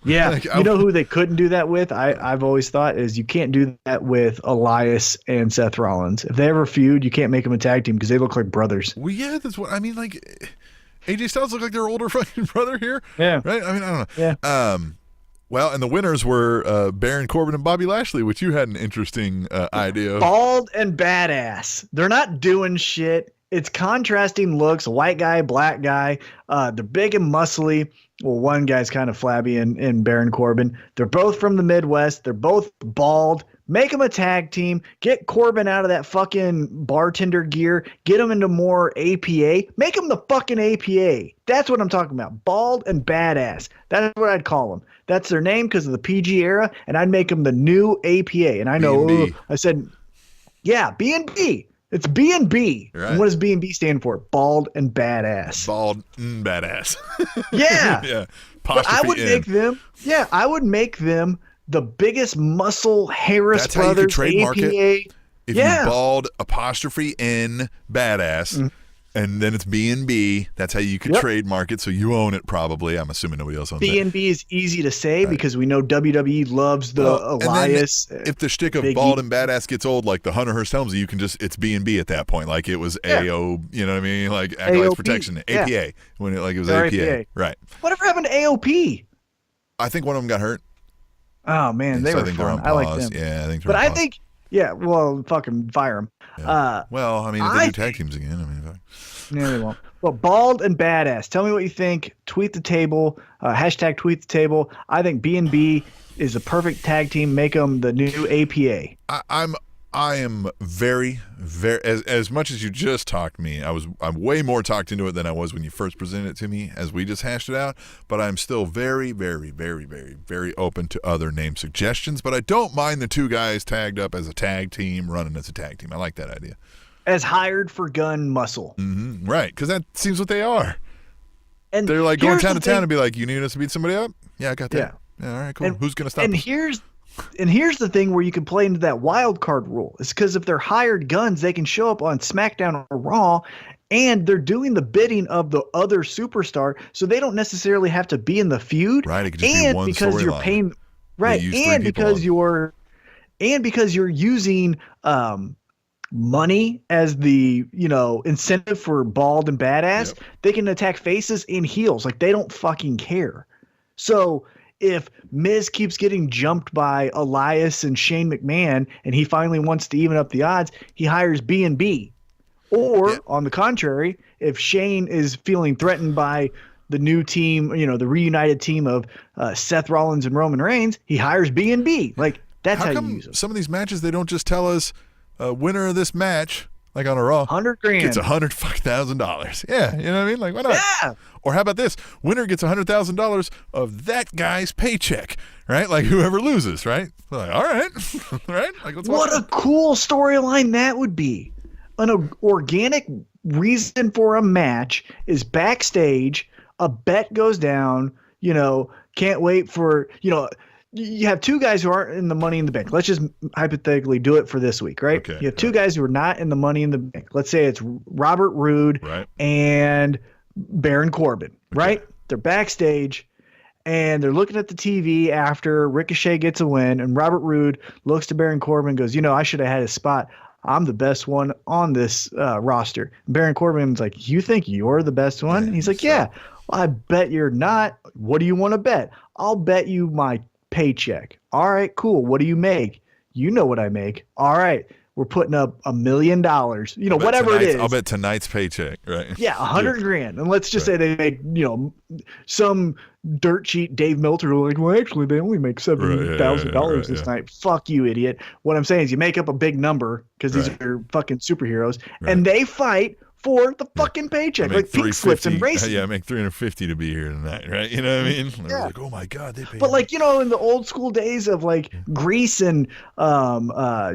Yeah, you know who they couldn't do that with? I've always thought is you can't do that with Elias and Seth Rollins. If they ever feud, you can't make them a tag team because they look like brothers. Well, yeah, that's what I mean. Like AJ Styles look like their older fucking brother here. Yeah, right. I mean, I don't know. Yeah. Well, and the winners were Baron Corbin and Bobby Lashley, which you had an interesting idea of. Bald and badass. They're not doing shit. It's contrasting looks, white guy, black guy. They're big and muscly. Well, one guy's kind of flabby in Baron Corbin. They're both from the Midwest. They're both bald. Make them a tag team. Get Corbin out of that fucking bartender gear. Get him into more APA. Make him the fucking APA. That's what I'm talking about. Bald and badass. That's what I'd call them. That's their name because of the PG era, and I'd make them the new APA. And I know, B&B. I said, yeah, B&B. It's B&B. Right. And what does B&B stand for? Bald and badass. Bald and badass. Yeah. Yeah. But I would in. make them. Yeah, I would make them the biggest muscle Harris That's how you Brothers could trademark APA. it. If Yeah. you bald apostrophe N badass, and then it's B&B, that's how you could Yep. trademark it. So you own it probably. I'm assuming nobody else owns it. B&B is easy to say because we know WWE loves the Well, and then Elias. if the shtick of Big bald E. and badass gets old, like the Hunter Hearst Helmsley, you can just, it's B&B at that point. Like it was Yeah. AO, you know what I mean? Like Acolytes AOP, Protection, yeah. APA, when it like it was Or APA. APA. Right. Whatever happened to AOP? I think one of them got hurt. Oh man, they So were I think they're fun. on I like pause. them. Yeah, I think they're But on I pause. think, yeah, well, fucking fire them. Yeah. Well, I mean, if they I do tag teams again, I mean, No, they won't. Well, bald and badass. Tell me what you think. Tweet the table. Hashtag tweet the table. I think B&B is a perfect tag team. Make them the new APA. I am very, very, as much as you just talked me, I'm way more talked into it than I was when you first presented it to me as we just hashed it out, but I'm still very, very, very, very, very open to other name suggestions, but I don't mind the two guys tagged up as a tag team, running as a tag team. I like that idea. As hired for gun muscle. Mm-hmm. Right, because that seems what they are. And They're like going here's town the to town thing- and be like, you need us to beat somebody up? Yeah, I got that. Yeah, all right, cool. And- Who's going to stop And us? here's the thing where you can play into that wild card rule. It's because if they're hired guns, they can show up on SmackDown or Raw, and they're doing the bidding of the other superstar, so they don't necessarily have to be in the feud. Right, it could just be and one because you're storyline. paying, right, use three and people because on- because you're using money as the incentive for bald and badass, Yep. they can attack faces and heels like they don't fucking care. So if Miz keeps getting jumped by Elias and Shane McMahon and he finally wants to even up the odds, he hires B&B. Or Yeah. on the contrary, if Shane is feeling threatened by the new team, the reunited team of Seth Rollins and Roman Reigns, he hires B&B. Like that's how you come use them. some of these matches they don't just tell us winner of this match, like on a Raw, $100,000. gets $100,000. Yeah, you know what I mean? Like, why not? Yeah. Or how about this? Winner gets $100,000 of that guy's paycheck, right? Like whoever loses, right? Like, all right, right? Like, let's What watch a cool storyline that would be. An organic reason for a match is backstage, a bet goes down, can't wait for, you have two guys who aren't in the Money in the Bank. Let's just hypothetically do it for this week, right? Okay, You have two guys who are not in the Money in the Bank. Let's say it's Robert Roode Right. and Baron Corbin, right? They're backstage and they're looking at the TV after Ricochet gets a win, and Robert Roode looks to Baron Corbin and goes, I should have had his spot. I'm the best one on this roster. Baron Corbin's like, you think you're the best one? And he's like, yeah. Well, I bet you're not. What do you want to bet? I'll bet you my paycheck. All right, cool. What do you make? You know what I make. All right. We're putting up $1 million, whatever it is. I'll bet tonight's paycheck, right? Yeah, $100,000. And let's just say they make, some dirt sheet Dave Meltzer like, well, actually, they only make $70,000 this night. Fuck you, idiot. What I'm saying is you make up a big number because these are fucking superheroes, and they fight for the fucking paycheck, like pink slips and racing. Yeah, I make $350 to be here tonight, right? You know what I mean? Yeah. Like, oh my God, they pay. But in the old school days of like Grease and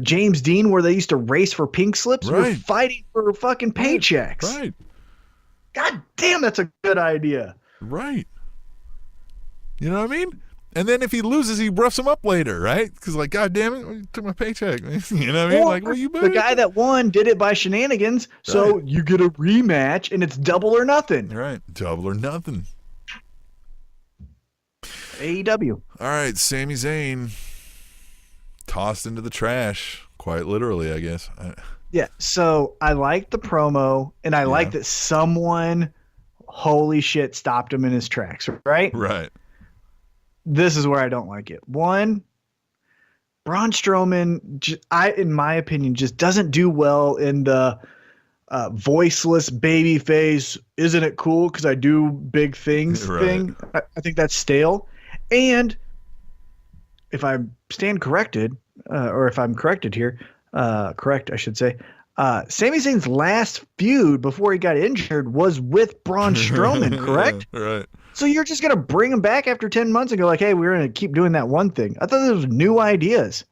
James Dean, where they used to race for pink slips, we're fighting for fucking paychecks. Right. God damn, that's a good idea. Right. You know what I mean? And then if he loses, he roughs him up later, right? Because God damn it, you took my paycheck. You know what I mean? Or the guy that won did it by shenanigans, so you get a rematch, and it's double or nothing. Right, double or nothing. AEW. All right, Sami Zayn tossed into the trash, quite literally, I guess. Yeah, so I like the promo, and I like that someone, holy shit, stopped him in his tracks, right? Right. This is where I don't like it. One, Braun Strowman, in my opinion, just doesn't do well in the voiceless baby face. Isn't it cool because I do big things thing? I think that's stale. And if I stand corrected, or if I'm corrected here, correct, I should say, Sami Zayn's last feud before he got injured was with Braun Strowman, correct? Right. So you're just going to bring him back after 10 months and go like, hey, we're going to keep doing that one thing. I thought those were new ideas.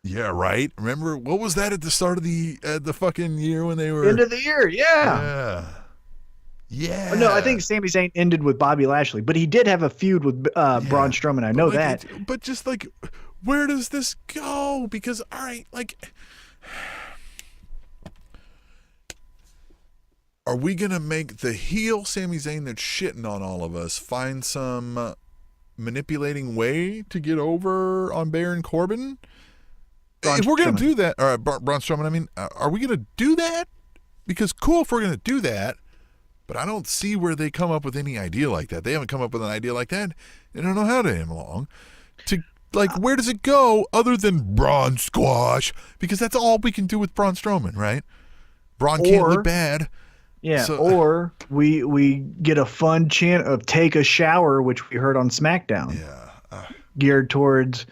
Yeah, right. Remember, what was that at the start of the fucking year when they were... End of the year, yeah. Yeah. No, I think Sami Zayn ended with Bobby Lashley, but he did have a feud with Braun Strowman. I know that. But just where does this go? Because, all right, are we going to make the heel Sami Zayn that's shitting on all of us find some manipulating way to get over on Baron Corbin? If we're going to do that, all right, Braun Strowman, I mean, are we going to do that? Because cool if we're going to do that, but I don't see where they come up with any idea like that. They haven't come up with an idea like that. They don't know how to aim along. Where does it go other than Braun squash? Because that's all we can do with Braun Strowman, right? Braun can't look bad. Yeah, or we get a fun chant of "take a shower," which we heard on SmackDown. Yeah, geared towards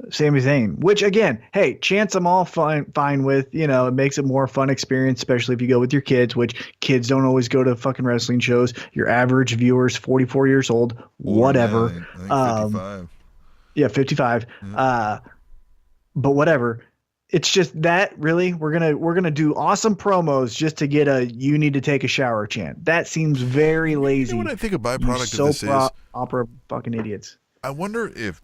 Sami Zayn. Which again, hey, chants I'm all fine with. It makes it more fun experience, especially if you go with your kids. Which kids don't always go to fucking wrestling shows. Your average viewer's 44 years old. Whatever. I think 55. Yeah, 55. But whatever. It's just that really we're gonna do awesome promos just to get a "you need to take a shower" chant. That seems very lazy. You know what I think a byproduct of this is? Opera fucking idiots. I wonder if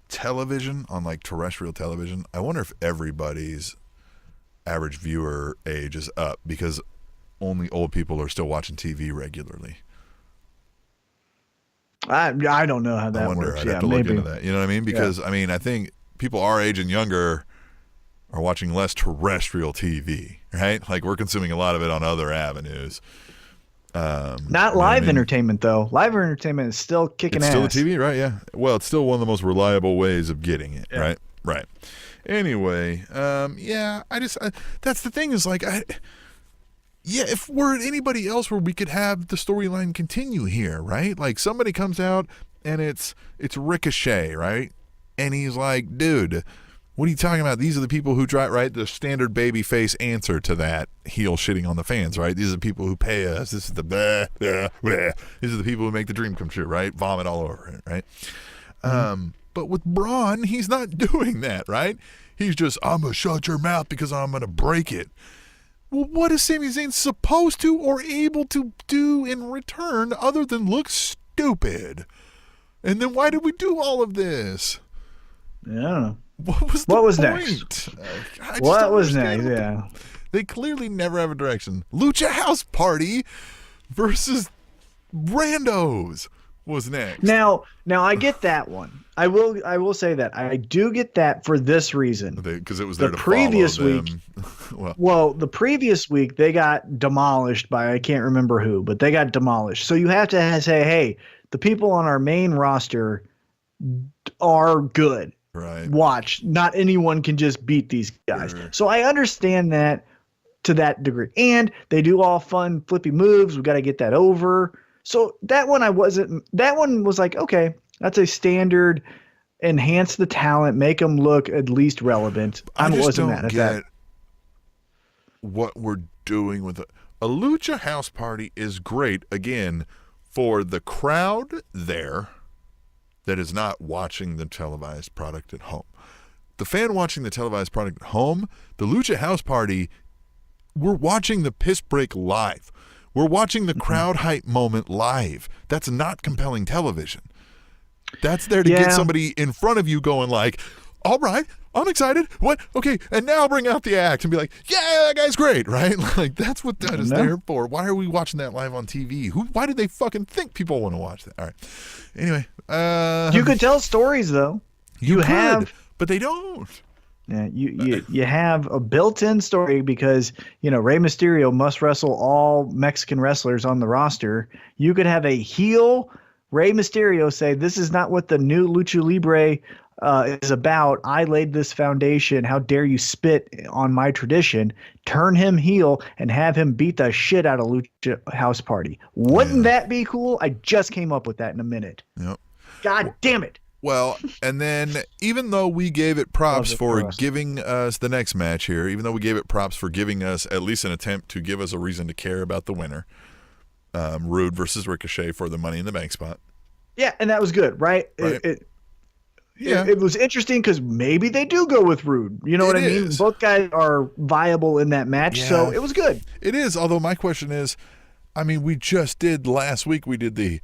television on terrestrial television. I wonder if everybody's average viewer age is up because only old people are still watching TV regularly. I don't know how that works. I'd have to look into that. You know what I mean? Because I mean, I think people our age and younger are watching less terrestrial TV, right? We're consuming a lot of it on other avenues. Not live entertainment, though. Live entertainment is still kicking ass. It's still the TV, right? Yeah. Well, it's still one of the most reliable ways of getting it, right? Right. Anyway, that's the thing is if we're anybody else where we could have the storyline continue here, right? Somebody comes out and it's Ricochet, right? And he's like, dude, what are you talking about? These are the people who drive, right? The standard babyface answer to that heel shitting on the fans, right? These are the people who pay us. This is the blah, blah, blah. These are the people who make the dream come true, right? Vomit all over it, right? But with Braun, he's not doing that, right? He's just, I'm going to shut your mouth because I'm going to break it. Well, what is Sami Zayn supposed to or able to do in return other than look stupid? And then why did we do all of this? Yeah. What was next? Yeah. They clearly never have a direction. Lucha House Party versus randos. was next. Now I get that one. I will say that I do get that for this reason. Because it was there The to previous follow week- them. Well, the previous week they got demolished by I can't remember who, but they got demolished. So you have to say, hey, the people on our main roster are good. right. Watch, not anyone can just beat these guys. Sure. So I understand that to that degree. And they do all fun flippy moves. We got to get that over. So that one that one was like, okay, that's a standard, enhance the talent, make them look at least relevant. I just wasn't don't mad at get that. what we're doing with a Lucha House Party is great, again, for the crowd there that is not watching the televised product at home. The fan watching the televised product at home, the Lucha House Party, we're watching the piss break live. We're watching the crowd hype moment live. That's not compelling television. That's there to get somebody in front of you going like, all right, I'm excited. What? Okay, and now bring out the act and be like, yeah, that guy's great, right? Like, that's what that is there for. Why are we watching that live on TV? Why did they fucking think people want to watch that? All right. Anyway. You could tell stories, though. You could, have, but they don't. Yeah, you have a built-in story because, Rey Mysterio must wrestle all Mexican wrestlers on the roster. You could have a heel Rey Mysterio say, this is not what the new Lucha Libre is about. I laid this foundation. How dare you spit on my tradition? Turn him heel and have him beat the shit out of Lucha House Party. Wouldn't that be cool? I just came up with that in a minute. Yep. God damn it. Well, and then even though we gave it props for giving us the next match here, even though we gave it props for giving us at least an attempt to give us a reason to care about the winner, Rude versus Ricochet for the Money in the Bank spot. Yeah, and that was good, right? Right. It was interesting because maybe they do go with Rude. You know what I mean? Both guys are viable in that match, so it was good. It is, although my question is, I mean, we just did last week, we did the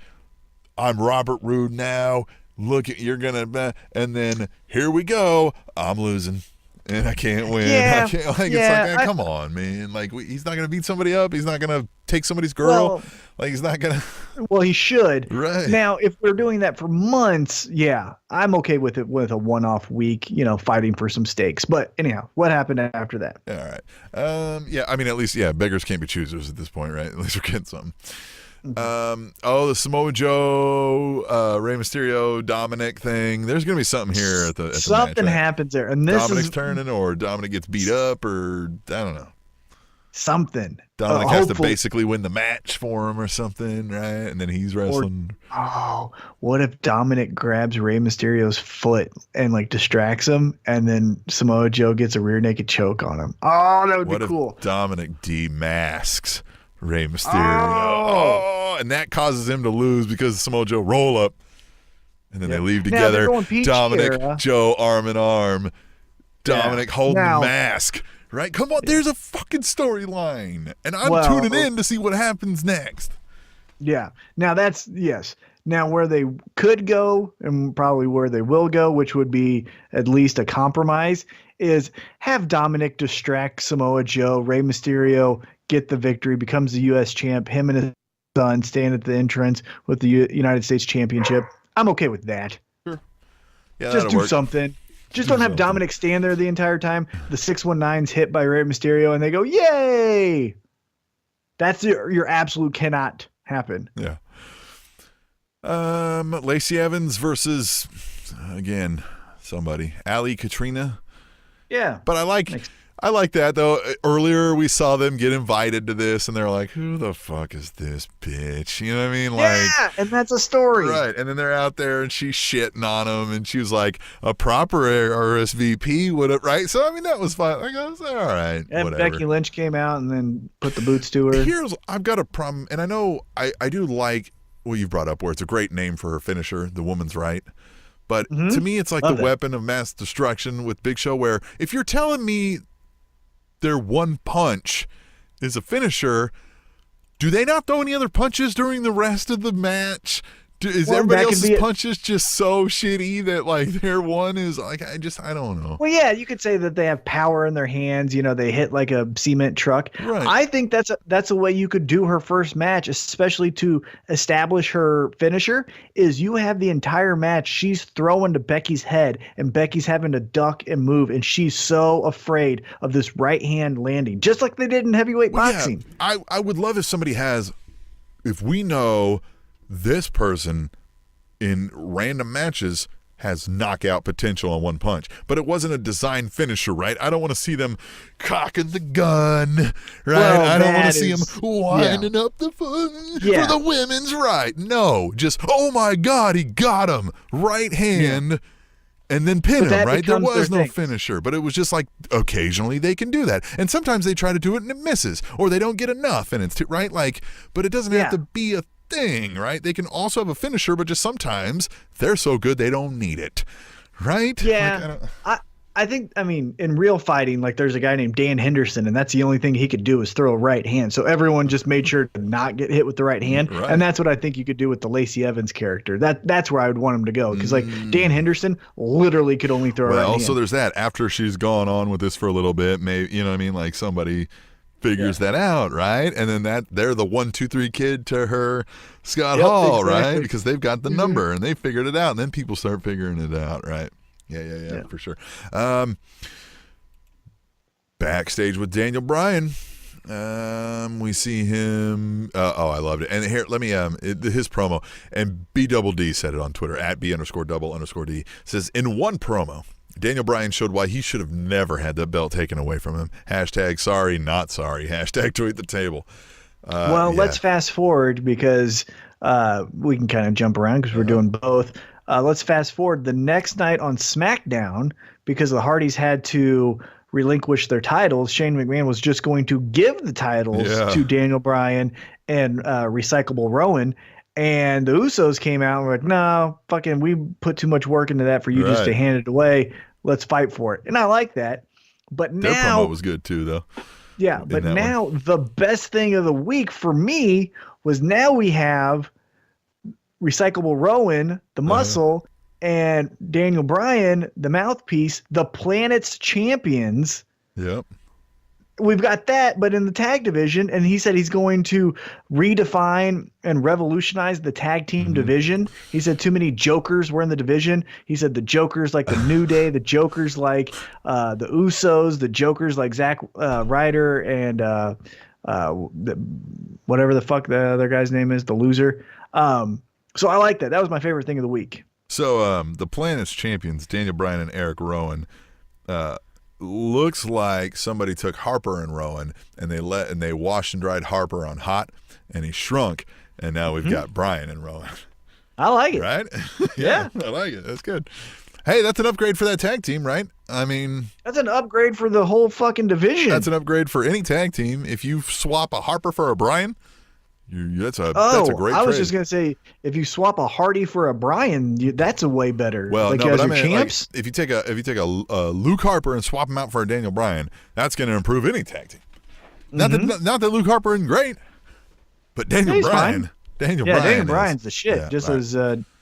I'm Robert Roode now. Look at you're gonna, and then here we go. I'm losing, and I can't win. Yeah, it's like, come on, man. Like he's not gonna beat somebody up. He's not gonna take somebody's girl. Well, like he's not gonna. Well, he should. Right now, if we're doing that for months, I'm okay with it with a one-off week. Fighting for some stakes. But anyhow, what happened after that? All right. Yeah. I mean, at least, beggars can't be choosers at this point, right? At least we're getting something. The Samoa Joe, Rey Mysterio, Dominic thing. There's gonna be something here at the something match, right? happens there, and this Dominic's is turning, or Dominic gets beat up, or I don't know. Something. Dominic has to basically win the match for him or something, right? And then he's wrestling. What if Dominic grabs Rey Mysterio's foot and distracts him, and then Samoa Joe gets a rear naked choke on him? Oh, that would be cool. What if Dominic demasks Rey Mysterio? And that causes him to lose because Samoa Joe roll up, and then they leave together. Dominic, Joe, arm in arm. Dominic holding the mask. Right? Come on, there's a fucking storyline. And I'm tuning in to see what happens next. Yeah. Now that's, yes. Now where they could go, and probably where they will go, which would be at least a compromise, is have Dominic distract Samoa Joe, Rey Mysterio, get the victory, becomes the U.S. champ, him and his son stand at the entrance with the United States Championship. I'm okay with that. Sure. Yeah, just do something. Just don't have Dominic stand there the entire time. The 619's hit by Rey Mysterio, and they go, yay! That's your absolute cannot happen. Yeah. Lacey Evans versus, again, somebody. Ali Katrina. Yeah. But I like that, though. Earlier, we saw them get invited to this, and they're like, who the fuck is this bitch? You know what I mean? Yeah, and that's a story. Right, and then they're out there, and she's shitting on him, and she was like, a proper RSVP would have, right? So, I mean, that was fine. I go, all right, and whatever. Becky Lynch came out and then put the boots to her. I've got a problem, and I know I do like what you've brought up, where it's a great name for her finisher, the Woman's Right. But to me, it's like the weapon of mass destruction with Big Show, where if you're telling me their one punch is a finisher, do they not throw any other punches during the rest of the match? Is Well, everybody that could else's be punches just so shitty that like their one is like I don't know. Well, yeah, you could say that they have power in their hands. You know, they hit like a cement truck. Right. I think that's a way you could do her first match, especially to establish her finisher. Is you have the entire match she's throwing to Becky's head, and Becky's having to duck and move, and she's so afraid of this right hand landing, just like they did in heavyweight boxing. Yeah, I would love if somebody if we know this person in random matches has knockout potential on one punch, but it wasn't a design finisher, right? I don't want to see them cocking the gun, right? Well, I don't want to see them winding up the for the women's right. No, just, oh my God, he got him. Right hand, and then pin him, right? There was no finisher, but it was just like occasionally they can do that. And sometimes they try to do it and it misses, or they don't get enough, and it's right? Like, but it doesn't have to be a thing, right? They can also have a finisher, but just sometimes they're so good they don't need it, right? Yeah. Like, I think, I mean, in real fighting, like there's a guy named Dan Henderson, and that's the only thing he could do is throw a right hand. So everyone just made sure to not get hit with the right hand. Right. And that's what I think you could do with the Lacey Evans character. That's where I would want him to go. Because like Dan Henderson literally could only throw a right hand. Well, so there's that. After she's gone on with this for a little bit, maybe, you know what I mean? Like somebody figures that out, right? And then they're the 1, 2, 3 kid to her Scott Hall, exactly. Right? Because they've got the number and they figured it out, and then people start figuring it out, right? Yeah, for sure. Backstage with Daniel Bryan, we see him. I loved it. And here, let me his promo. And B-double-D said it on Twitter at B_double_D says, in one promo, Daniel Bryan showed why he should have never had that belt taken away from him. # sorry, not sorry. # tweet the table. Let's fast forward because we can kind of jump around because we're doing both. Let's fast forward the next night on SmackDown, because the Hardys had to relinquish their titles. Shane McMahon was just going to give the titles to Daniel Bryan and Recyclable Rowan. And the Usos came out and were like, no, fucking, we put too much work into that for you just to hand it away. Let's fight for it. And I like that. But now. Their promo was good too, though. Yeah, but now the best thing of the week for me was now we have Recyclable Rowan, the muscle, and Daniel Bryan, the mouthpiece, the Planet's champions. Yep. We've got that, but in the tag division, and he said he's going to redefine and revolutionize the tag team division. He said too many jokers were in the division. He said the jokers like the New Day, the jokers like the Usos, the jokers like Zack Ryder and whatever the fuck the other guy's name is, the loser. So I like that. That was my favorite thing of the week. So the Planet's champions, Daniel Bryan and Eric Rowan, looks like somebody took Harper and Rowan and they washed and dried Harper on hot, and he shrunk, and now we've got Bryan and Rowan. I like it. Right? Yeah, I like it. That's good. Hey, that's an upgrade for that tag team, right? I mean, that's an upgrade for the whole fucking division. That's an upgrade for any tag team. If you swap a Harper for a Bryan, that's a great I was trade. just gonna say, if you swap a Hardy for a Bryan, that's a way better. Well, like, no, but I mean, champs. Like, if you take a Luke Harper and swap him out for a Daniel Bryan, that's going to improve any tag team. Not that Luke Harper isn't great, but Daniel Bryan. Daniel Bryan's the shit. As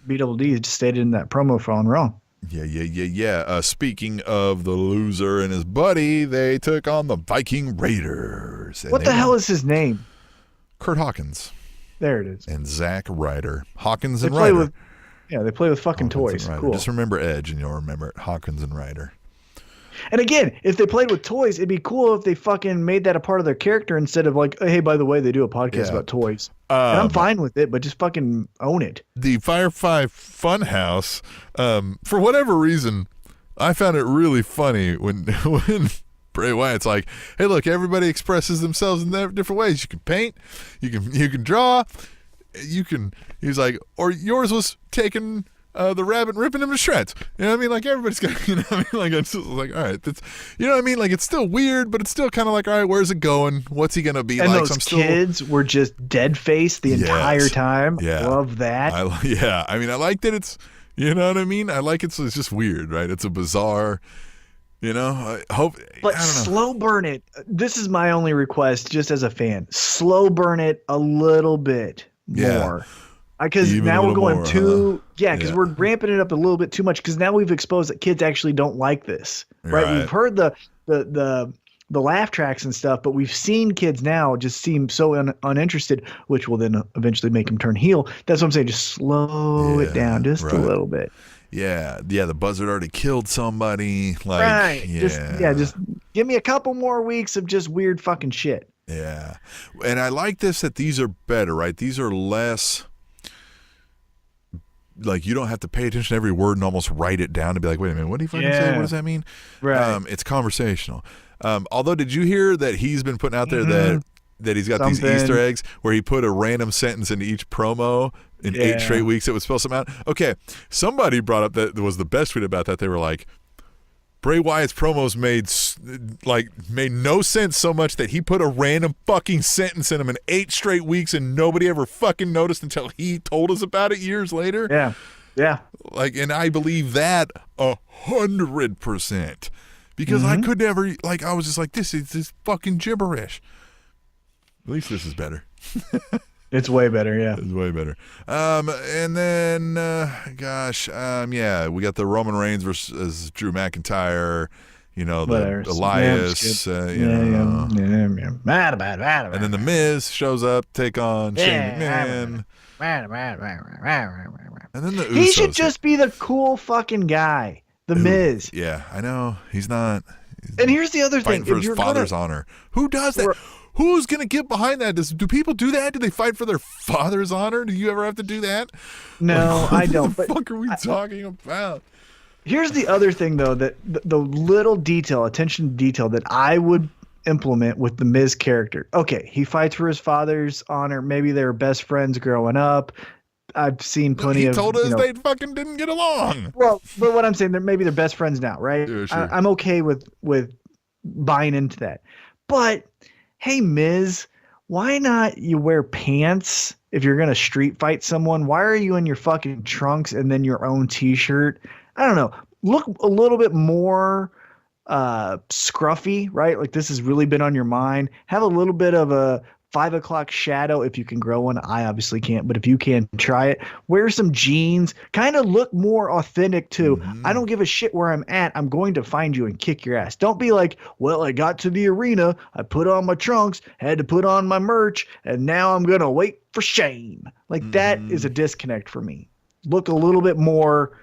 B-double-D stated in that promo for On Raw. Yeah. Speaking of the loser and his buddy, they took on the Viking Raiders. What the hell is his name? Kurt Hawkins. There it is. And Zack Ryder. Hawkins and Ryder. They play with fucking toys. Cool. Just remember Edge and you'll remember it. Hawkins and Ryder. And again, if they played with toys, it'd be cool if they fucking made that a part of their character instead of like, hey, by the way, they do a podcast about toys. And I'm fine with it, but just fucking own it. The Firefly Funhouse, for whatever reason, I found it really funny when Bray Wyatt's like, hey, look, everybody expresses themselves in different ways. You can paint, you can draw, he's like, or yours was taking the rabbit and ripping him to shreds. You know what I mean? Like, everybody's got, you know what I mean? Like, it's like, all right, that's, you know what I mean? Like, it's still weird, but it's still kind of like, all right, where's it going? What's he going to be and like? Those kids were just dead-faced the entire time. Yeah. Love that. I mean, I like that it's, you know what I mean? I like it's just weird, right? It's a bizarre... You know, I hope. But slow burn it. This is my only request, just as a fan. Slow burn it a little bit more. Because Even a now we're little going more, too, huh? because Yeah. we're ramping it up a little bit too much. Because now we've exposed that kids actually don't like this, right? Right. We've heard the laugh tracks and stuff, but we've seen kids now just seem so uninterested, which will then eventually make them turn heel. That's what I'm saying. Just slow it down just a right. little bit. Yeah, the buzzard already killed somebody. Like, Right. yeah. Just give me a couple more weeks of just weird fucking shit. Yeah. And I like this that these are better, right? These are less like you don't have to pay attention to every word and almost write it down to be like, wait a minute, what did he fucking say? What does that mean? Right. It's conversational. Although, did you hear that he's been putting out there that he's got these Something. Easter eggs where he put a random sentence into each promo in 8 straight weeks that would spell something out? Okay, somebody brought up that was the best tweet about that. They were like, Bray Wyatt's promos made no sense so much that he put a random fucking sentence in them in 8 straight weeks and nobody ever fucking noticed until he told us about it years later. Yeah. Yeah. Like, and I believe that 100% because I could never, like, I was just like, this is just fucking gibberish. At least this is better. It's way better. Yeah. It's way better. And then, yeah, we got the Roman Reigns versus Drew McIntyre. You know, the Whatever. Elias. You know. Mad about it. And then the Miz shows up, take on Shane McMahon. And then the Usos. He should just be the cool fucking guy, the Miz. Yeah, I know. He's not. And here's the other Fighting thing: for his father's honor. Who does that? Who's gonna get behind that? Do people do that? Do they fight for their father's honor? Do you ever have to do that? No, I don't. What the But fuck are we talking about? here's the other thing, though, that the little attention to detail that I would implement with the Miz character. Okay, he fights for his father's honor. Maybe they were best friends growing up. I've seen plenty He of. told us they fucking didn't get along. Well, but what I'm saying, maybe they're best friends now, right? Yeah, sure. I'm okay with buying into that. But hey, Miz, why not you wear pants if you're gonna street fight someone? Why are you in your fucking trunks and then your own t-shirt? I don't know. Look a little bit more scruffy, right? Like this has really been on your mind. Have a little bit of a 5 o'clock shadow if you can grow one. I obviously can't, but if you can, try it. Wear some jeans. Kind of look more authentic too. I don't give a shit where I'm at. I'm going to find you and kick your ass. Don't be like, well, I got to the arena. I put on my trunks, had to put on my merch, and now I'm going to wait for Shane. Like that is a disconnect for me. Look a little bit more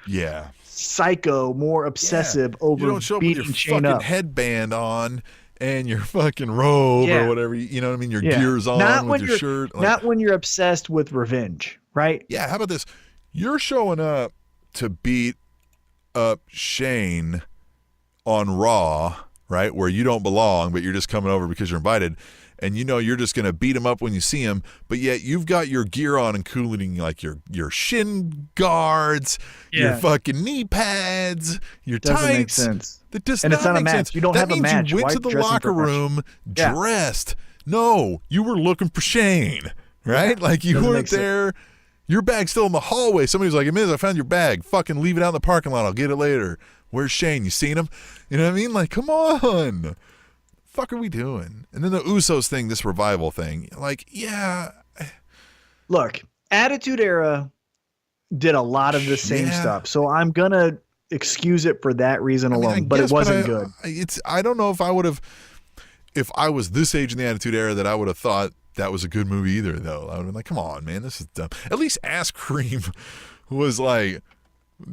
psycho, more obsessive over you don't show up with beating your Shane fucking up. headband on and your fucking robe or whatever, you know what I mean? Your gears on Not with when your shirt. Like, not when you're obsessed with revenge, right? yeah, how about this? You're showing up to beat up Shane on Raw, right? Where you don't belong, but you're just coming over because you're invited. And you know you're just going to beat him up when you see him, but yet you've got your gear on, including like your shin guards, your fucking knee pads, your Doesn't tights. make sense. That does And not it's not a make match. sense. You don't that have a means match. You went Why to the dress in locker professional? room Yeah. dressed. No, you were looking for Shane, right? Like you Doesn't weren't make sense. there. Your bag's still in the hallway. Somebody was like, "Hey, Miz, I found your bag. Fucking leave it out in the parking lot. I'll get it later." Where's Shane? You seen him? You know what I mean? Like, come on. Fuck are we doing? And then the Usos thing, this revival thing. Like, yeah. Look, Attitude Era did a lot of the same stuff, so I'm gonna excuse it for that reason alone. I but guess, it wasn't good. I don't know if I would have, if I was this age in the Attitude Era, that I would have thought that was a good movie either, though. I would have been like, come on, man, this is dumb. At least Ass Cream was like,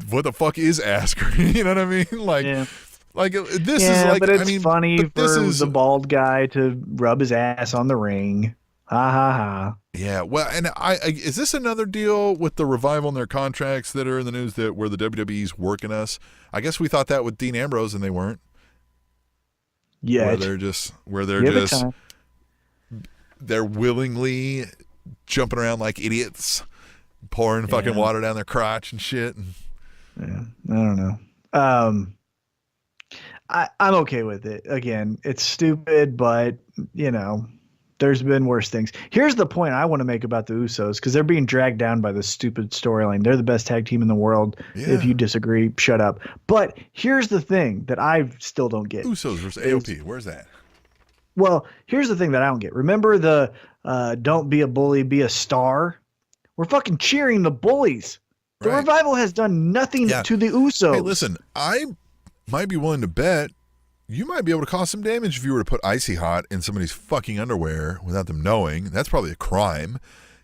what the fuck is Ass Cream? You know what I mean? Like, like this is like, but it's I mean, funny but this for is the bald guy to rub his ass on the ring. Ha ha ha. Yeah, well, and I is this another deal with the revival and their contracts that are in the news that where the WWE's working us? I guess we thought that with Dean Ambrose and they weren't. Yeah, They're willingly jumping around like idiots, pouring fucking water down their crotch and shit. Yeah, I don't know. I'm okay with it. Again, it's stupid, but you know, there's been worse things. Here's the point I want to make about the Usos, because they're being dragged down by this stupid storyline. They're the best tag team in the world. Yeah. If you disagree, shut up. But here's the thing that I still don't get. Usos versus AOP. Where's that? Well, here's the thing that I don't get. Remember the don't be a bully, be a star? We're fucking cheering the bullies. The Right. Revival has done nothing Yeah. to the Usos. Hey, listen, I might be willing to bet you might be able to cause some damage if you were to put Icy Hot in somebody's fucking underwear without them knowing. That's probably a crime.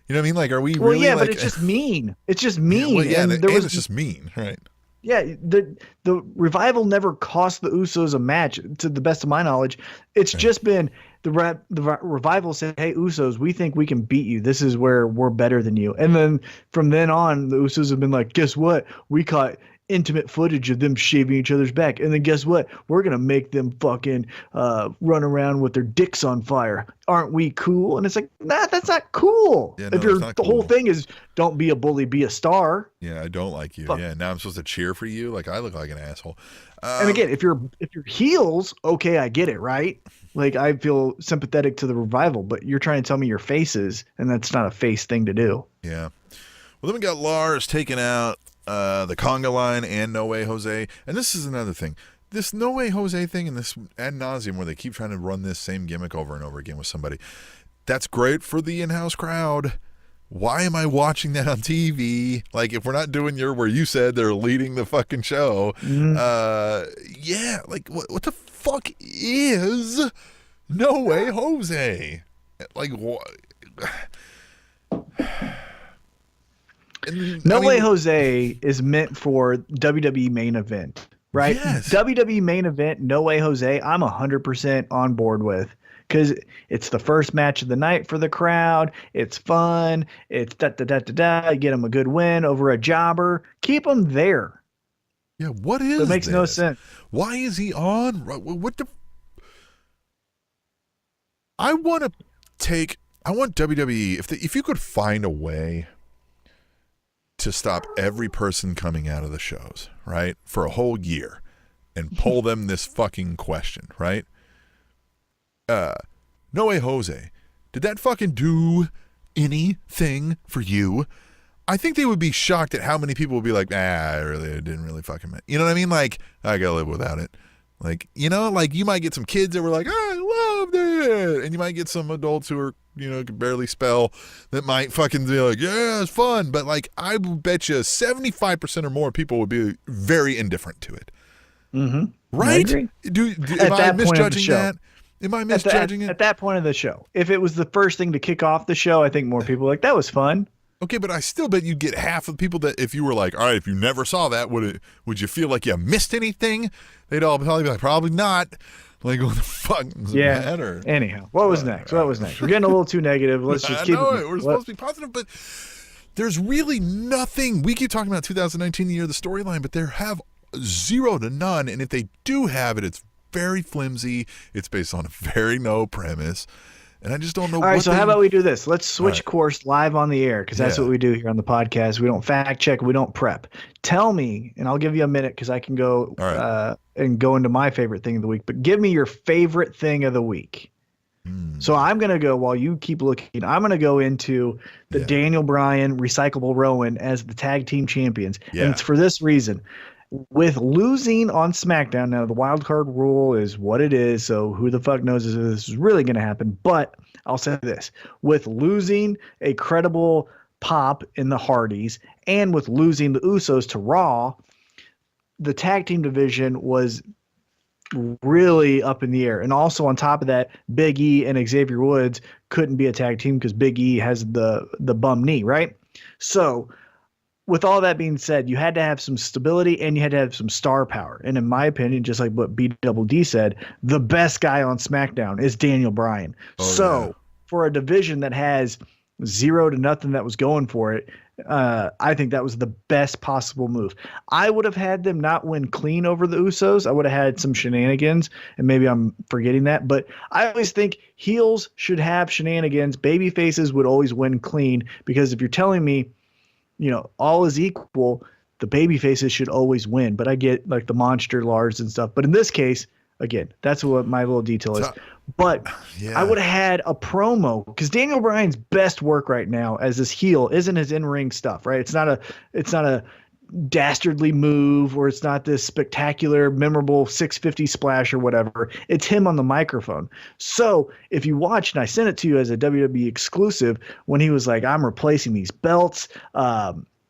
You know what I mean? Like, are we Well, really yeah, like... but it's just mean. It's just mean. Well, yeah, and and there was it's just mean, right? Yeah, the Revival never cost the Usos a match, to the best of my knowledge. It's just been the Revival said, "Hey, Usos, we think we can beat you. This is where we're better than you." And then from then on, the Usos have been like, "Guess what? We caught intimate footage of them shaving each other's back, and then guess what? We're gonna make them fucking run around with their dicks on fire. Aren't we cool?" And it's like, nah, that's not cool. Yeah, no, if you're it's not the whole cool. thing is don't be a bully, be a star. Yeah, I don't like you. Fuck. Yeah, now I'm supposed to cheer for you? Like, I look like an asshole. And again, if you're heels, okay, I get it, right? Like, I feel sympathetic to the Revival, but you're trying to tell me your faces, and that's not a face thing to do. Yeah. Well, then we got Lars taking out the Conga Line and No Way Jose. And this is another thing. This No Way Jose thing and this ad nauseum where they keep trying to run this same gimmick over and over again with somebody. That's great for the in-house crowd. Why am I watching that on TV? Like, if we're not doing where you said they're leading the fucking show. Yeah, like, what the fuck is No Way Jose? Like, what? No Way Jose is meant for WWE main event, right? Yes. WWE main event, No Way Jose, I'm 100% on board with, because it's the first match of the night for the crowd. It's fun. It's da-da-da-da-da. You get them a good win over a jobber. Keep them there. Yeah, what is It makes no this? sense. Why is he on? What the? I want WWE, if you could find a way to stop every person coming out of the shows, right, for a whole year and pull them this fucking question, right? No Way Jose, did that fucking do anything for you? I think they would be shocked at how many people would be like, it didn't really fucking matter. You know what I mean? Like, I gotta live without it. Like, you know, like you might get some kids that were like, I loved it. And you might get some adults who are, can barely spell that might fucking be like, yeah, it's fun. But like, I bet you 75% or more people would be very indifferent to it. Mm-hmm. Right? I agree. Am I misjudging that? Am I misjudging it? At that point of the show, if it was the first thing to kick off the show, I think more people were like, that was fun. Okay, but I still bet you'd get half of the people that if you were like, all right, if you never saw that, would you feel like you missed anything? They'd all probably be like, probably not. Like, what the fuck does it matter? Anyhow, what was next? We're getting a little too negative. Let's just keep it. We're supposed to be positive, but there's really nothing. We keep talking about 2019, the year of the storyline, but there have zero to none. And if they do have it, it's very flimsy. It's based on a very no premise. And I just don't know. All right, so how about we do this? Let's switch course live on the air, because that's what we do here on the podcast. We don't fact check. We don't prep. Tell me, and I'll give you a minute because I can go and go into my favorite thing of the week. But give me your favorite thing of the week. So I'm going to go, while you keep looking, I'm going to go into the Daniel Bryan, Recyclable Rowan as the tag team champions. Yeah. And it's for this reason. With losing on SmackDown, now the wild card rule is what it is, so who the fuck knows if this is really going to happen. But I'll say this. With losing a credible pop in the Hardys and with losing the Usos to Raw, the tag team division was really up in the air. And also on top of that, Big E and Xavier Woods couldn't be a tag team because Big E has the bum knee, right? So with all that being said, you had to have some stability and you had to have some star power. And in my opinion, just like what B-Double-D said, the best guy on SmackDown is Daniel Bryan. For a division that has 0 to nothing that was going for it, I think that was the best possible move. I would have had them not win clean over the Usos. I would have had some shenanigans, and maybe I'm forgetting that. But I always think heels should have shenanigans. Baby faces would always win clean, because if you're telling me, all is equal, the baby faces should always win. But I get like the monster Lars and stuff. But in this case, again, that's what my little detail is. But I would have had a promo, because Daniel Bryan's best work right now as this heel isn't his in-ring stuff, right? It's not a dastardly move or it's not this spectacular, memorable 650 splash or whatever. It's him on the microphone. So if you watch, and I sent it to you as a WWE exclusive, when he was like, I'm replacing these belts.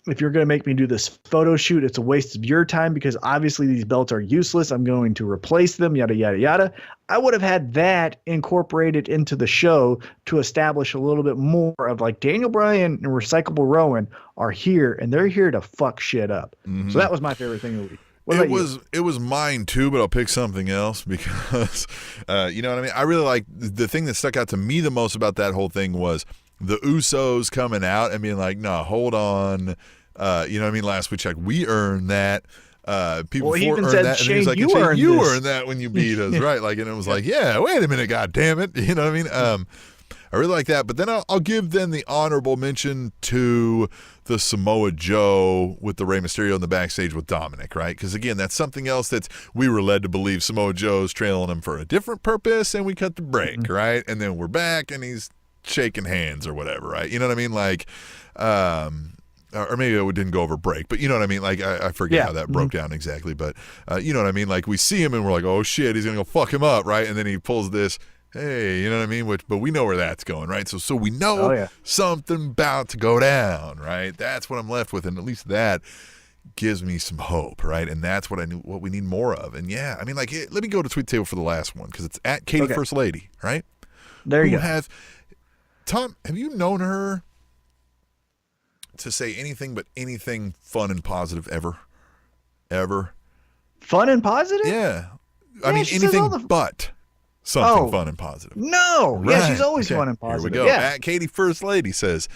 If you're going to make me do this photo shoot, it's a waste of your time because obviously these belts are useless. I'm going to replace them, yada, yada, yada. I would have had that incorporated into the show to establish a little bit more of like Daniel Bryan and Recyclable Rowan are here and they're here to fuck shit up. Mm-hmm. So that was my favorite thing of the week. It was mine too, but I'll pick something else because, you know what I mean? I really like the thing that stuck out to me the most about that whole thing was the Usos coming out and being like, no, hold on. You know what I mean? Last we checked, we earned that. People before earned that. And he was like, you earned that when you beat us, right? Like, and it was like, yeah, wait a minute, God damn it. You know what I mean? I really like that. But then I'll give then the honorable mention to the Samoa Joe with the Rey Mysterio in the backstage with Dominic, right? Because, again, that's something else that we were led to believe Samoa Joe's trailing him for a different purpose, and we cut the break, right? And then we're back, and he's shaking hands or whatever, right? You know what I mean? Like, or maybe it didn't go over break, but you know what I mean? Like, I forget how that broke down exactly, but you know what I mean? Like, we see him and we're like, oh shit, he's going to go fuck him up, right? And then he pulls this, hey, you know what I mean? But we know where that's going, right? So we know something about to go down, right? That's what I'm left with, and at least that gives me some hope, right? And that's what what we need more of. And yeah, I mean, like, let me go to Tweet Table for the last one because it's at Katie First Lady, right? There you go. Tom, have you known her to say anything but anything fun and positive ever? Ever? Fun and positive? Yeah. I mean, anything but something fun and positive. No. Right. Yeah, she's always fun and positive. Here we go. Yeah. At Katie First Lady says,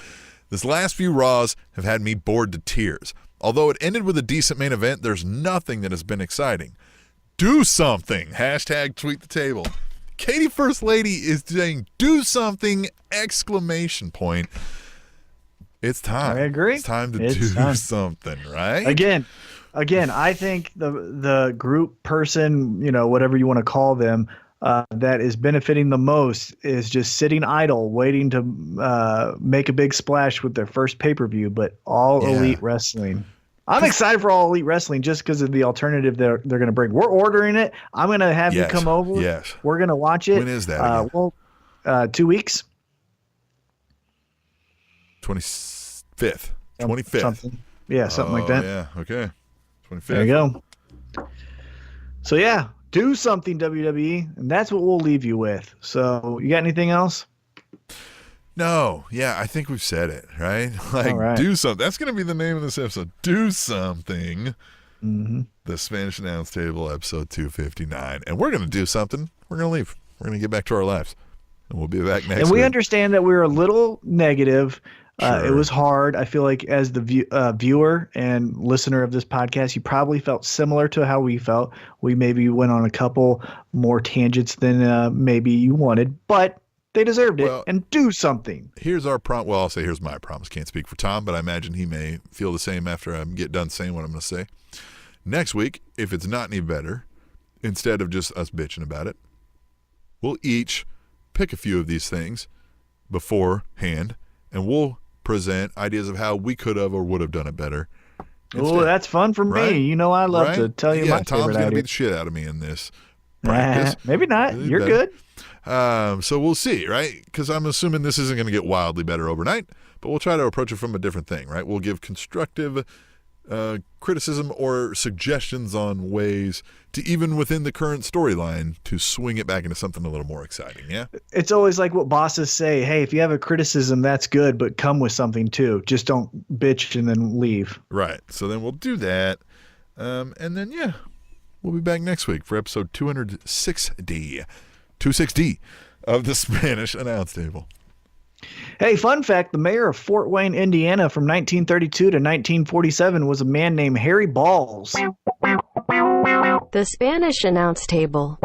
this last few Raws have had me bored to tears. Although it ended with a decent main event, there's nothing that has been exciting. Do something. Hashtag Tweet the Table. Katie First Lady is saying, do something, exclamation point. It's time. I agree. It's time to do something, right? Again, I think the group person, you know, whatever you want to call them, that is benefiting the most is just sitting idle, waiting to make a big splash with their first pay-per-view, but All Elite Wrestling. I'm excited for All Elite Wrestling just because of the alternative they're going to bring. We're ordering it. I'm going to have you come over. Yes. We're going to watch it. When is that? 2 weeks. 25th. 25th. Something. Yeah, something like that. Yeah, okay. 25th. There you go. So, yeah, do something, WWE, and that's what we'll leave you with. So, you got anything else? No. Yeah, I think we've said it, right? Like, do something. That's going to be the name of this episode. Do something. Mm-hmm. The Spanish Announce Table, episode 259. And we're going to do something. We're going to leave. We're going to get back to our lives. And we'll be back next week. And we understand that we're a little negative. It was hard. I feel like as the viewer and listener of this podcast, you probably felt similar to how we felt. We maybe went on a couple more tangents than maybe you wanted, but they deserved it. And do something. Here's our promise. Well, I'll say here's my promise. Can't speak for Tom, but I imagine he may feel the same after I get done saying what I'm going to say. Next week, if it's not any better, instead of just us bitching about it, we'll each pick a few of these things beforehand, and we'll present ideas of how we could have or would have done it better. Oh, that's fun for me. You know, I love to tell you my Tom's favorite going to idea. beat the shit out of me in this practice. Maybe not. You're good. So we'll see, right? Because I'm assuming this isn't going to get wildly better overnight, but we'll try to approach it from a different thing, right? We'll give constructive criticism or suggestions on ways to, even within the current storyline, to swing it back into something a little more exciting, yeah? It's always like what bosses say, hey, if you have a criticism, that's good, but come with something too. Just don't bitch and then leave. Right. So then we'll do that. And then, we'll be back next week for episode 206D of the Spanish Announce Table. Hey, fun fact, the mayor of Fort Wayne, Indiana from 1932 to 1947 was a man named Harry Balls. The Spanish Announce Table.